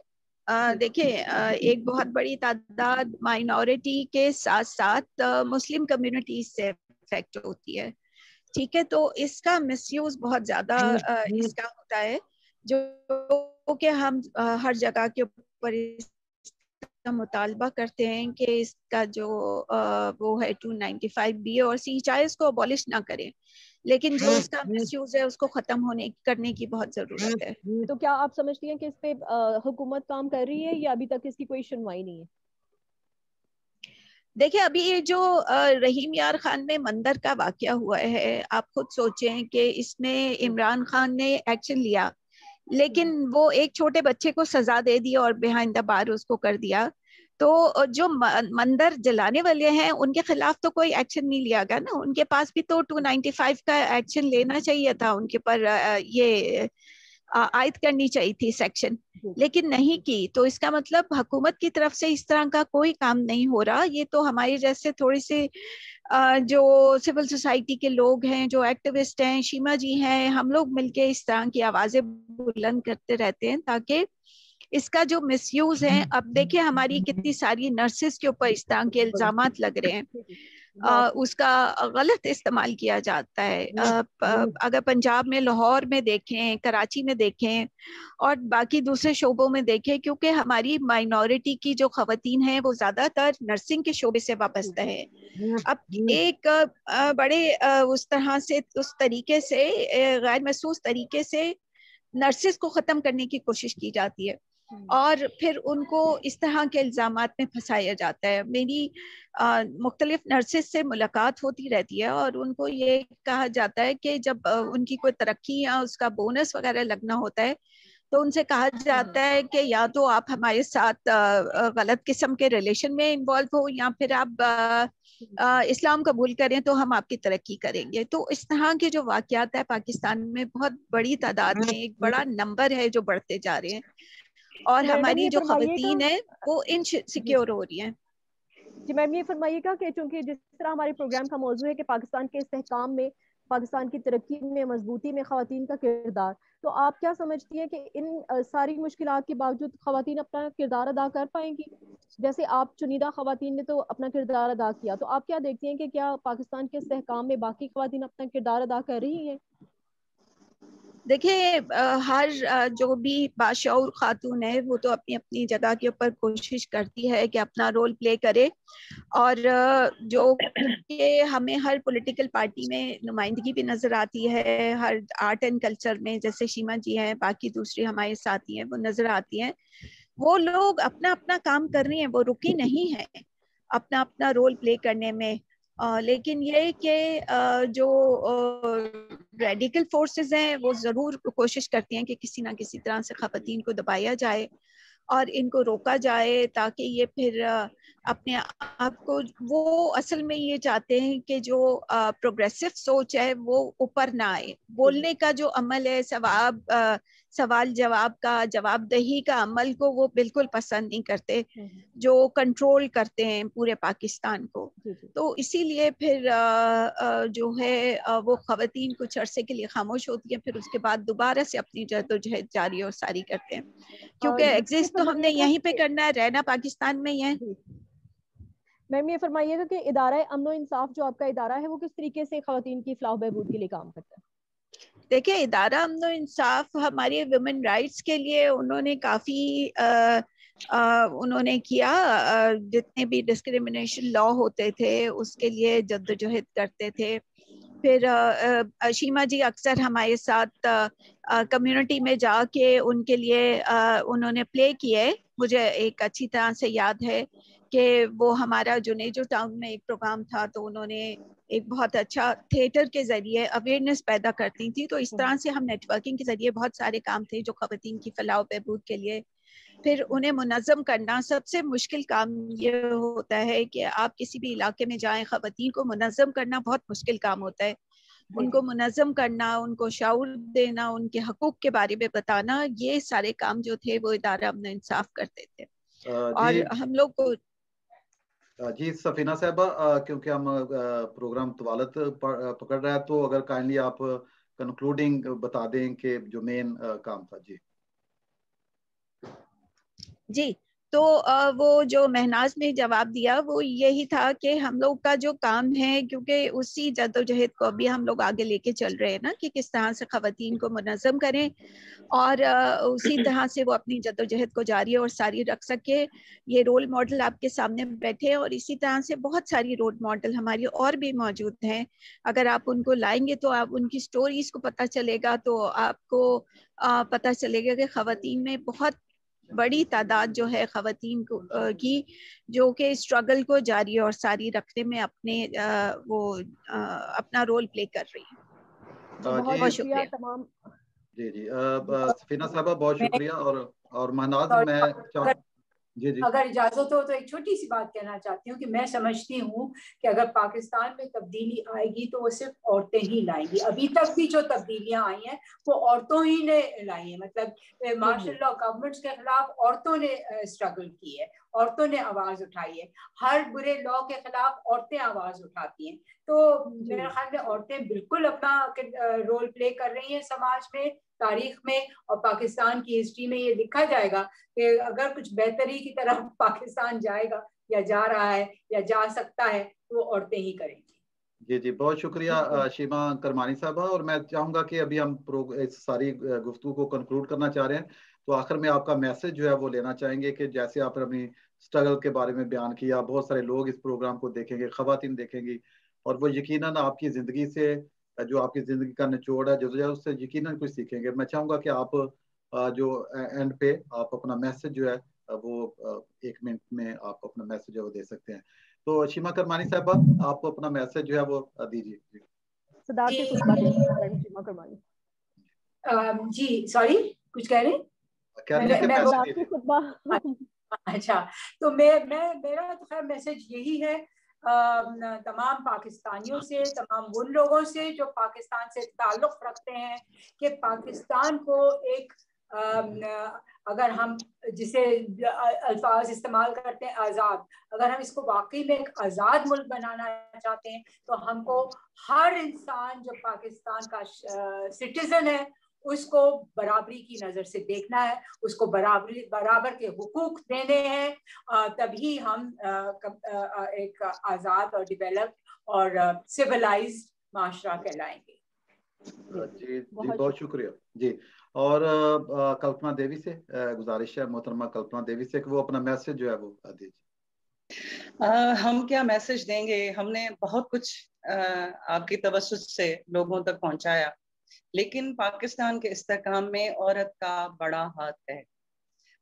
Speaker 4: دیکھیں ایک بہت بڑی تعداد مائنورٹی کے ساتھ ساتھ مسلم کمیونٹیز سے افیکٹ ہوتی ہے, ٹھیک ہے. تو اس کا مس یوز بہت زیادہ اس کا ہوتا ہے, جو کہ ہم ہر جگہ کے اوپر مطالبہ کرتے ہیں کہ اس کا جو وہ ہے 295 اور سی چاہے اس کو ابالش نہ کریں، لیکن جو اس کا مس یوز ہے اس کو ختم کرنے کی بہت ضرورت ہے.
Speaker 2: تو کیا آپ سمجھتی ہیں کہ اس پہ حکومت کام کر رہی ہے یا ابھی تک اس کی کوئی سنوائی نہیں ہے؟
Speaker 4: دیکھیں ابھی یہ جو رحیم یار خان میں مندر کا واقعہ ہوا ہے، آپ خود سوچیں کہ اس میں عمران خان نے ایکشن لیا لیکن وہ ایک چھوٹے بچے کو سزا دے دی اور بیہائنڈ دا بار اس کو کر دیا. تو جو مندر جلانے والے ہیں ان کے خلاف تو کوئی ایکشن نہیں لیا گیا نا، ان کے پاس بھی تو 295 کا ایکشن لینا چاہیے تھا، ان کے پر یہ عائد کرنی چاہیے تھی سیکشن، لیکن نہیں کی. تو اس کا مطلب حکومت کی طرف سے اس طرح کا کوئی کام نہیں ہو رہا. یہ تو ہماری جیسے تھوڑی سی جو سول سوسائٹی کے لوگ ہیں، جو ایکٹیوسٹ ہیں، شیما جی ہیں، ہم لوگ مل کے اس طرح کی آوازیں بلند کرتے رہتے ہیں تاکہ اس کا جو مس یوز ہے. اب دیکھیں ہماری کتنی ساری نرسز کے اوپر اس طرح کے الزامات لگ رہے ہیں، اس کا غلط استعمال کیا جاتا ہے. اگر پنجاب میں، لاہور میں دیکھیں، کراچی میں دیکھیں اور باقی دوسرے شعبوں میں دیکھیں، کیونکہ ہماری مائنورٹی کی جو خواتین ہیں وہ زیادہ تر نرسنگ کے شعبے سے وابستہ ہے. اب ایک بڑے اس طرح سے، اس طریقے سے، غیر محسوس طریقے سے نرسز کو ختم کرنے کی کوشش کی جاتی ہے اور پھر ان کو اس طرح کے الزامات میں پھنسایا جاتا ہے. میری مختلف نرسز سے ملاقات ہوتی رہتی ہے اور ان کو یہ کہا جاتا ہے کہ جب ان کی کوئی ترقی یا اس کا بونس وغیرہ لگنا ہوتا ہے تو ان سے کہا جاتا ہے کہ یا تو آپ ہمارے ساتھ غلط قسم کے ریلیشن میں انوالو ہو یا پھر آپ اسلام قبول کریں تو ہم آپ کی ترقی کریں گے. تو اس طرح کے جو واقعات ہے پاکستان میں بہت بڑی تعداد میں، ایک بڑا نمبر ہے جو بڑھتے جا رہے ہیں اور ہماری جو خواتین ہیں وہ انسیکیور ہو رہی ہیں.
Speaker 2: جی میم یہ فرمائیے گا کہ چونکہ جس طرح ہمارے پروگرام کا موضوع ہے کہ پاکستان کے استحکام میں، پاکستان کی ترقی میں، مضبوطی میں خواتین کا کردار، تو آپ کیا سمجھتی ہیں کہ ان ساری مشکلات کے باوجود خواتین اپنا کردار ادا کر پائیں گی؟ جیسے آپ چنیدہ خواتین نے تو اپنا کردار ادا کیا، تو آپ کیا دیکھتی ہیں کہ کیا پاکستان کے استحکام میں باقی خواتین اپنا کردار ادا کر رہی ہیں؟
Speaker 4: دیکھیں ہر جو بھی باشعور خاتون ہے وہ تو اپنی اپنی جگہ کے اوپر کوشش کرتی ہے کہ اپنا رول پلے کرے، اور جو کہ ہمیں ہر پولیٹیکل پارٹی میں نمائندگی بھی نظر آتی ہے، ہر آرٹ اینڈ کلچر میں، جیسے شیما جی ہیں، باقی دوسری ہمارے ساتھی ہیں، وہ نظر آتی ہیں. وہ لوگ اپنا اپنا کام کر رہی ہیں، وہ رکی نہیں ہیں اپنا اپنا رول پلے کرنے میں. لیکن یہ کہ جو ریڈیکل فورسز ہیں وہ ضرور کوشش کرتی ہیں کہ کسی نہ کسی طرح سے خواتین کو دبایا جائے اور ان کو روکا جائے تاکہ یہ پھر اپنے آپ کو، وہ اصل میں یہ چاہتے ہیں کہ جو پروگریسو سوچ ہے وہ اوپر نہ آئے. بولنے کا جو عمل ہے، سوال جواب کا، جواب دہی کا عمل کو وہ بالکل پسند نہیں کرتے، جو کنٹرول کرتے ہیں پورے پاکستان کو. تو اسی لیے پھر جو ہے وہ خواتین کچھ عرصے کے لیے خاموش ہوتی ہیں، پھر اس کے بعد دوبارہ سے اپنی جدوجہد جاری اور ساری کرتے ہیں، کیونکہ ایگزسٹ تو ہم نے یہیں پہ کرنا ہے، رہنا پاکستان میں ہی ہے.
Speaker 2: میم یہ فرمائیے گا کہ ادارہ امن و انصاف جو آپ کا ادارہ ہے وہ کس طریقے سے خواتین کی فلاح و بہبود کے لیے کام کرتا ہے؟
Speaker 4: دیکھیں ادارہ امن و انصاف ہماری ویمن رائٹس کے لیے انہوں نے کافی انہوں نے کیا، جتنے بھی ڈسکریمنیشن لا ہوتے تھے اس کے لیے جدوجہد کرتے تھے. پھر شیما جی اکثر ہمارے ساتھ کمیونٹی میں جا کے ان کے لیے انہوں نے پلے کیے. مجھے ایک اچھی طرح سے یاد ہے کہ وہ ہمارا جو نیجو ٹاؤن میں ایک پروگرام تھا تو انہوں نے ایک بہت اچھا تھیٹر کے ذریعے اویئرنیس پیدا کرتی تھی. تو اس طرح سے ہم نیٹ ورکنگ کے ذریعے بہت سارے کام تھے جو خواتین کی فلاح و بہبود کے لیے. پھر انہیں منظم کرنا، سب سے مشکل کام یہ ہوتا ہے کہ آپ کسی بھی علاقے میں جائیں، خواتین کو منظم کرنا بہت مشکل کام ہوتا ہے. ان کو منظم کرنا، ان کو شعور دینا، ان کے حقوق کے بارے میں بتانا، یہ سارے کام جو تھے وہ ادارہ امن انصاف کرتے تھے. اور ہم لوگ کو
Speaker 1: جی سفینہ صاحبہ، کیونکہ ہم پروگرام طوالت پکڑ رہا ہے تو اگر کائنڈلی آپ کنکلوڈنگ بتا دیں کہ جو مین کام تھا. جی
Speaker 4: تو وہ جو महनाज نے जवाब दिया वो यही था कि हम लोग का जो काम है, क्योंकि उसी जद्दोजहद को अभी हम लोग आगे लेके चल रहे हैं ना कि किस तरह से ख़वातीन को मुनज़्ज़म करें और उसी तरह से वो अपनी जद्दोजहद को जारी और सारी रख सके। ये रोल मॉडल आपके सामने बैठे हैं और इसी तरह से बहुत सारी रोल मॉडल हमारी और भी मौजूद हैं। अगर आप उनको लाएंगे तो आप उनकी स्टोरीज को पता चलेगा, तो आपको पता चलेगा कि ख़वातीन में बहुत बड़ी तादाद जो है ख़वातीन की जो कि स्ट्रगल को जारी और सारी रखने में अपने वो अपना रोल प्ले कर रही है।
Speaker 2: बहुत शुक्रिया तमाम।
Speaker 1: जी सफीना साहबा बहुत शुक्रिया। और महनाज मैं जी
Speaker 3: अगर इजाजत हो तो एक छोटी सी बात कहना चाहती हूँ कि मैं समझती हूँ कि अगर पाकिस्तान में तब्दीली आएगी तो वो सिर्फ औरतें ही लाएंगी। अभी तक भी जो तब्दीलियां आई हैं वो औरतों ही ने लाई है। मतलब मार्शल लॉ गवर्नमेंट्स के खिलाफ औरतों ने स्ट्रगल की है, औरतों ने आवाज उठाई है। हर बुरे लॉ के खिलाफ औरतें आवाज उठाती हैं। तो मेरे ख्याल में औरतें बिल्कुल अपना रोल प्ले कर रही हैं समाज में, तारीख में, और पाकिस्तान की हिस्ट्री में ये लिखा जाएगा कि अगर कुछ बेहतरी की तरफ पाकिस्तान जाएगा या जा रहा है या जा सकता है तो वो औरतें ही करेंगी।
Speaker 1: जी बहुत शुक्रिया शीमा करमानी साहबा। और मैं चाहूंगा कि अभी हम इस सारी गुफ्तगू को कंक्लूड करना चाह रहे हैं, तो आखिर में आपका मैसेज जो है वो लेना चाहेंगे कि जैसे आपने अपनी स्ट्रगल के बारे में बयान किया, बहुत सारे लोग इस प्रोग्राम को देखेंगे, ख़वातीन देखेंगी, और वो यकीनन आपकी ज़िंदगी से, जो आपकी ज़िंदगी का निचोड़ है, जो उससे यकीनन कुछ सीखेंगे। मैं चाहूँगा कि आप जो एंड पे आप अपना मैसेज जो है वो 1 मिनट में आप अपना मैसेज है वो दे सकते हैं। तो शीमा करमानी साहबा आप अपना मैसेज जो है वो दीजिए।
Speaker 2: शीमा करमानी
Speaker 3: जी सॉरी कुछ कह रहे हैं? अच्छा, तो मेरा तो खैर मैसेज यही है तमाम पाकिस्तानियों से, तमाम उन लोगों से जो पाकिस्तान से ताल्लुक़ रखते हैं, कि पाकिस्तान को एक अगर हम जिसे अल्फाज इस्तेमाल करते हैं आज़ाद, अगर हम इसको वाकई में एक आज़ाद मुल्क बनाना चाहते हैं तो हमको हर इंसान जो पाकिस्तान का सिटीजन है उसको बराबरी की नज़र से देखना है, उसको बराबर के हुकूक देने हैं, तभी हम एक आज़ाद और डेवलप्ड और सिविलाइज्ड माशरा कहलाएंगे।
Speaker 1: जी बहुत शुक्रिया जी। और कल्पना देवी से गुजारिश है, मोहतरमा कल्पना देवी से, कि वो अपना मैसेज जो है वो दीजिए।
Speaker 5: हम क्या मैसेज देंगे, हमने बहुत कुछ आपकी तवज्जुह से लोगों तक पहुंचाया, लेकिन पाकिस्तान के इस्तेहकाम में औरत का बड़ा हाथ है।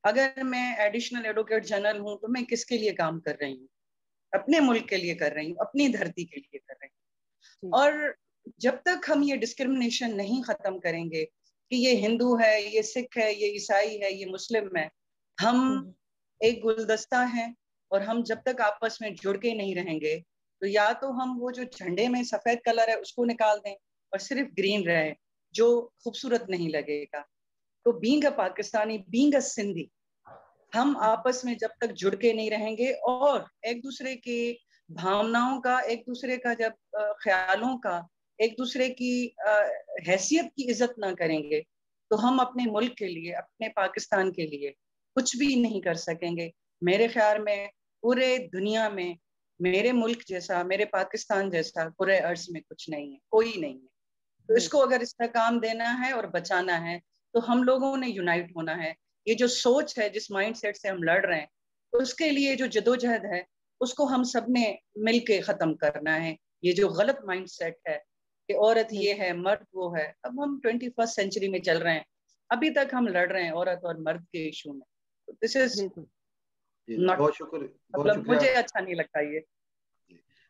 Speaker 5: अगर मैं एडिशनल एडवोकेट जनरल हूँ तो मैं किसके लिए काम कर रही हूँ? अपने मुल्क के लिए कर रही हूँ, अपनी धरती के लिए कर रही हूँ। और जब तक हम ये डिस्क्रिमिनेशन नहीं खत्म करेंगे कि ये हिंदू है, ये सिख है, ये ईसाई है, ये मुस्लिम है, हम एक गुलदस्ता हैं, और हम जब तक आपस में जुड़ के नहीं रहेंगे तो या तो हम वो जो झंडे में सफेद कलर है उसको निकाल दें और सिर्फ ग्रीन रहे, जो खूबसूरत नहीं लगेगा। तो being a Pakistani, being a Sindhi, हम आपस में जब तक जुड़ के नहीं रहेंगे और एक दूसरे की भावनाओं का, एक दूसरे का जब ख्यालों का, एक दूसरे की हैसियत की इज्जत ना करेंगे तो हम अपने मुल्क के लिए, अपने पाकिस्तान के लिए कुछ भी नहीं कर सकेंगे। मेरे ख्याल में पूरे दुनिया में मेरे मुल्क जैसा, मेरे पाकिस्तान जैसा पूरे अर्ज में कुछ नहीं है, कोई नहीं है। तो इसको अगर इसका काम देना है और बचाना है तो हम लोगों ने यूनाइट होना है। ये जो सोच है, जिस माइंड सेट से हम लड़ रहे हैं, उसके लिए जो जदोजहद है उसको हम सब ने मिल के ख़त्म करना है। ये जो गलत माइंड सेट है कि औरत ये है, मर्द वो है, अब हम 21st सेंचुरी में चल रहे हैं, अभी तक हम लड़ रहे हैं औरत और मर्द के इशू में। तो दिस इज
Speaker 1: बहुत शुक्रिया,
Speaker 5: मतलब मुझे अच्छा नहीं लगता ये।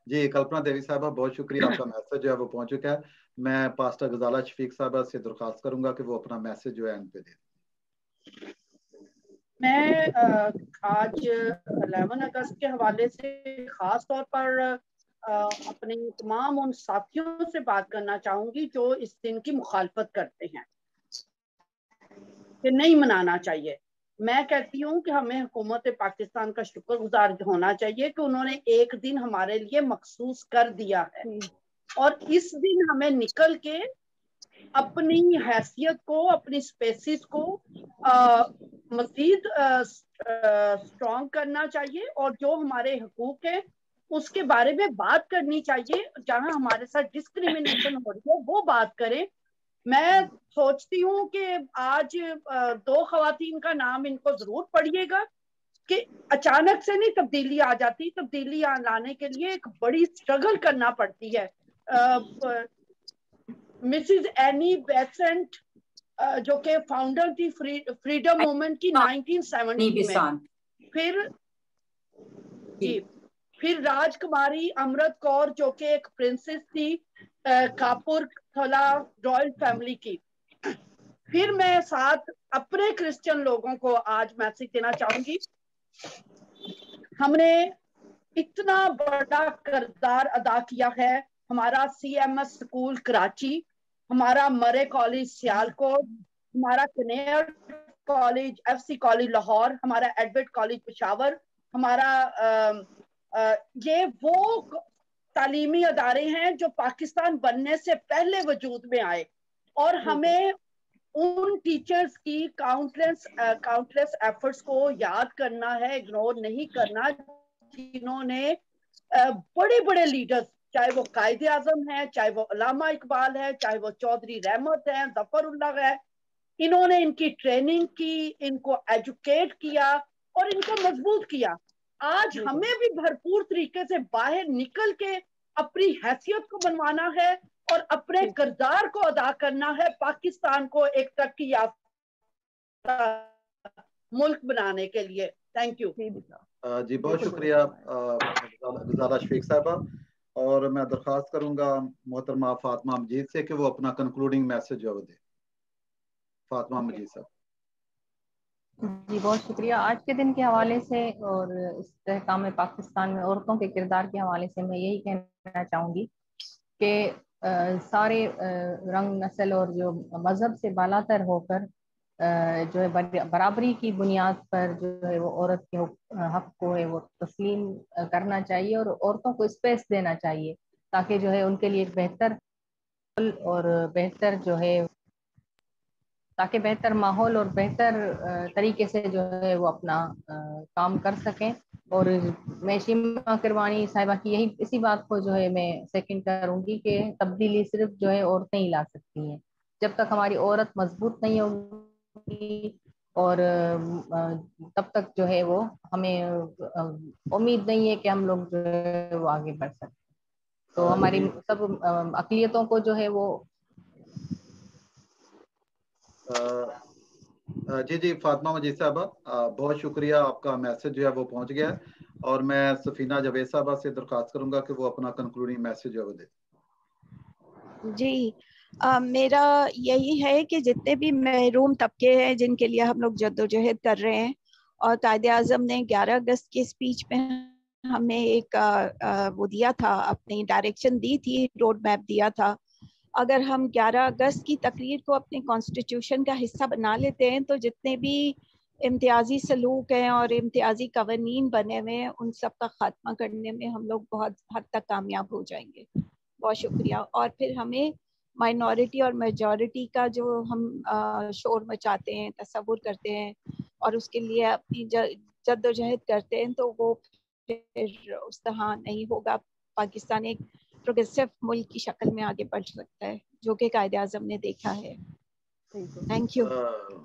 Speaker 1: जी कल्पना देवी साहबा बहुत शुक्रिया, आपका मैसेज जो है वो पहुंच चुका है। मैं पास्टर गजाला शफीक साहबा से दरख्वास्त करूंगा कि वो अपना मैसेज जो है एंड पे दे।
Speaker 6: मैं आज 11 अगस्त के हवाले से खास तौर पर अपने तमाम उन साथियों से बात करना चाहूंगी जो इस दिन की मुखालफत करते हैं कि नहीं मनाना चाहिए। मैं कहती हूँ कि हमें हुकूमत पाकिस्तान का शुक्रगुजार होना चाहिए कि उन्होंने एक दिन हमारे लिए मखसूस कर दिया है, और इस दिन हमें निकल के अपनी हैसियत को, अपनी स्पेसिस को मजीद स्ट्रॉन्ग करना चाहिए और जो हमारे हकूक हैं उसके बारे में बात करनी चाहिए। जहां हमारे साथ डिस्क्रिमिनेशन हो रही है वो बात करें। मैं सोचती हूँ कि आज 2 खवातीन का नाम इनको जरूर पढ़िएगा कि अचानक से नहीं तब्दीली आ जाती, तब्दीली लाने के लिए एक बड़ी स्ट्रगल करना पड़ती है। मिसिज एनी बेसेंट जो कि फाउंडर थी फ्रीडम मूवमेंट की 1970 में, फिर राजकुमारी अमृत कौर जो कि एक प्रिंसेस थी कापुर थला रॉयल फैमिली की। फिर मैं साथ अपने क्रिश्चियन लोगों को आज मैसेज देना चाहूंगी, हमने इतना बड़ा किरदार अदा किया है। हमारा CMS स्कूल कराची, हमारा मरे कॉलेज सियालकोट, हमारा कनेर कॉलेज, FC कॉलेज लाहौर, हमारा एडवर्ड कॉलेज पेशावर, हमारा ये वो तालीमी अदारे हैं जो पाकिस्तान बनने से पहले वजूद में आए और हमें उन टीचर्स की काउंटलेस एफर्ट्स को याद करना है, इग्नोर नहीं करना, जिन्होंने बड़े बड़े लीडर्स, चाहे वो कायदे आजम है, चाहे वो अल्लामा इकबाल है, चाहे वो चौधरी रहमत है, जफरुल्लाह है, इन्होंने इनकी ट्रेनिंग की, इनको एजुकेट किया और इनको मजबूत किया। आज हमें भी भरपूर तरीके से बाहर निकल के अपनी हैसियत को बनवाना है और अपने किरदार को अदा करना है, पाकिस्तान को एक तरक्की याफ्ता मुल्क बनाने के लिए। थैंक यू
Speaker 1: जी, बहुत शुक्रिया गुजारा शफीक साहबा। और मैं दरख्वास्त करूंगा मोहतरमा फातिमा मजीद से कि वो अपना कंक्लूडिंग मैसेज जो दे। फातिमा मजीद साहब।
Speaker 7: जी, बहुत शुक्रिया। आज के दिन के हवाले से और इस्तेहकाम पाकिस्तान में औरतों के किरदार के हवाले से मैं यही कहना चाहूँगी कि सारे रंग, नस्ल और जो मज़हब से बालातर होकर जो है बराबरी की बुनियाद पर जो है वो औरत के हक को है वो तस्लीम करना चाहिए और औरतों को स्पेस देना चाहिए ताकि जो है उनके लिए बेहतर और बेहतर जो है ताकि बेहतर माहौल और बेहतर तरीके से जो है वो अपना काम कर सकें। और मैं शीमा किरवानी साहिबा की यही इसी बात को जो है मैं सेकंड करूंगी कि तब्दीली सिर्फ जो है औरतें ही ला सकती हैं। जब तक हमारी औरत मजबूत नहीं होगी और तब तक जो है वो हमें उम्मीद नहीं है कि हम लोग जो है वो आगे बढ़ सकते। तो हमारी सब अक़लियतों को जो है वो
Speaker 1: जी फातिमा मजीद साहबा, बहुत शुक्रिया, आपका मैसेज जो है वो पहुंच गया है। और मैं सफीना जावेद साहबा से दरख्वास्त करूंगा कि वो अपना कंक्लूडिंग मैसेज जो है वो दे।
Speaker 4: जी, मेरा यही है कि जितने भी महरूम तबके हैं जिनके लिए हम लोग जद्दोजहद कर रहे हैं, और कायदे आज़म ने 11 अगस्त की स्पीच में हमें एक वो दिया था, अपनी डायरेक्शन दी थी, रोड मैप दिया था। अगर हम 11 अगस्त की तकरीर को अपने कॉन्स्टिट्यूशन का हिस्सा बना लेते हैं तो जितने भी इम्तियाजी सलूक हैं और इम्तियाजी कवानीन बने हुए हैं उन सब का खात्मा करने में हम लोग बहुत हद तक कामयाब हो जाएंगे। बहुत शुक्रिया। और फिर हमें माइनॉरिटी और मेजॉरिटी का जो हम शोर मचाते हैं, तसव्वुर करते हैं और उसके लिए अपनी जद्दोजहद करते हैं तो वो फिर उस तरह नहीं होगा। पाकिस्तान एक प्रोग्रेसिव मुल्क की शक्ल में आगे बढ़ सकता है, जो कि कायदे आज़म ने देखा है। Thank you.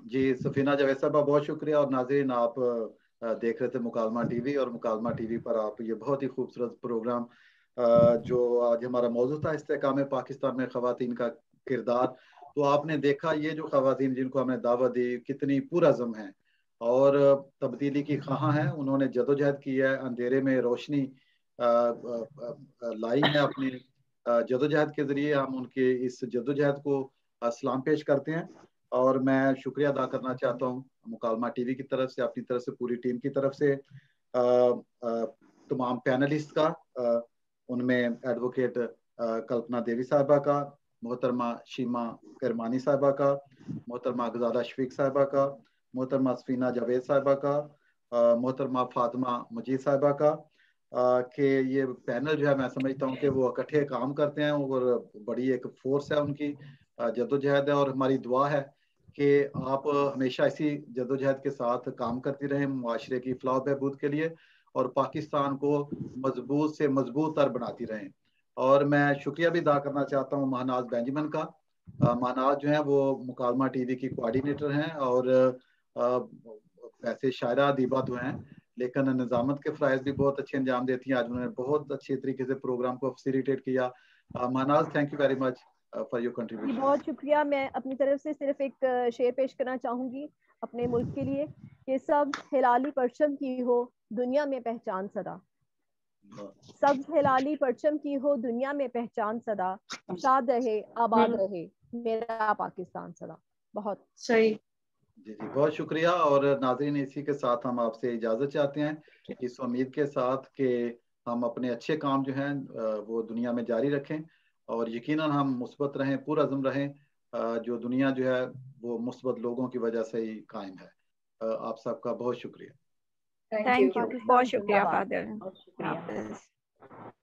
Speaker 1: जी सफीना जावेद साहबा, बहुत शुक्रिया। और नाज़रीन, आप देख रहे थे मुकालमा टीवी, और मुकालमा टीवी पर आप ये बहुत ही खूबसूरत प्रोग्राम जो आज हमारा मौजूद था, इस्तेहकाम पाकिस्तान में ख़वातीन का किरदार। तो आपने देखा ये जो ख़वातीन जिनको हमने दावत दी कितनी पुरअज़्म हैं और तब्दीली की ख़्वाह हैं। उन्होंने जदोजहद की है, अंधेरे में रोशनी लाई है। अपनी जदोजहद के ज़रिए हम उनके इस जदोजहद को सलाम पेश करते हैं। और मैं शुक्रिया अदा करना चाहता हूँ मुकालमा टीवी की तरफ से, अपनी तरफ से, पूरी टीम की तरफ से, तमाम पैनलिस्ट का, उनमें एडवोकेट कल्पना देवी साहिबा का, मोहतरमा शीमा किरमानी साहिबा का, मोहतरमा गुजारा शफीक साहिबा का, मोहतरमा सफीना जावेद साहिबा का, मोहतरमा फातिमा मजीद साहिबा का, कि ये पैनल जो है मैं समझता हूँ कि वो इकट्ठे काम करते हैं और बड़ी एक फोर्स है उनकी, जद्दोजहद है। और हमारी दुआ है کہ آپ ہمیشہ اسی جدوجہد کے ساتھ کام کرتی رہیں معاشرے کی فلاح و بہبود کے لیے اور پاکستان کو مضبوط سے مضبوط تر بناتی رہیں. اور میں شکریہ بھی ادا کرنا چاہتا ہوں مہناز بینجمن کا. مہناز جو ہیں وہ مکالمہ ٹی وی کی کوآرڈینیٹر ہیں اور ویسے شاعرہ ادیبہ تو ہیں لیکن نظامت کے فرائض بھی بہت اچھے انجام دیتی ہیں. آج انہوں نے بہت اچھے طریقے سے پروگرام کو فیسیلیٹیٹ کیا. Mahnaz thank you very much for your contribution.
Speaker 2: بہت شکریہ. میں اپنی طرف سے صرف ایک شعر پیش کرنا چاہوں گی اپنے ملک کے لیے کہ سبز ہلالی پرچم کی ہو دنیا میں پہچان صدا. سبز ہلالی پرچم کی ہو دنیا میں پہچان صدا. شاد رہے آباد رہے میرا پاکستان صدا. بہت
Speaker 6: صحیح.
Speaker 1: جی بہت شکریہ. اور ناظرین اسی کے ساتھ ہم آپ سے اجازت چاہتے ہیں اس امید کے ساتھ کہ ہم اپنے اچھے کام جو ہیں وہ دنیا میں جاری رکھیں اور یقیناً ہم مثبت رہیں پرعزم رہیں. جو دنیا جو ہے وہ مثبت لوگوں کی وجہ سے ہی قائم ہے. آپ سب کا بہت شکریہ.
Speaker 7: Thank you.
Speaker 4: بہت شکریہ فادر.
Speaker 7: بہت شکریہ.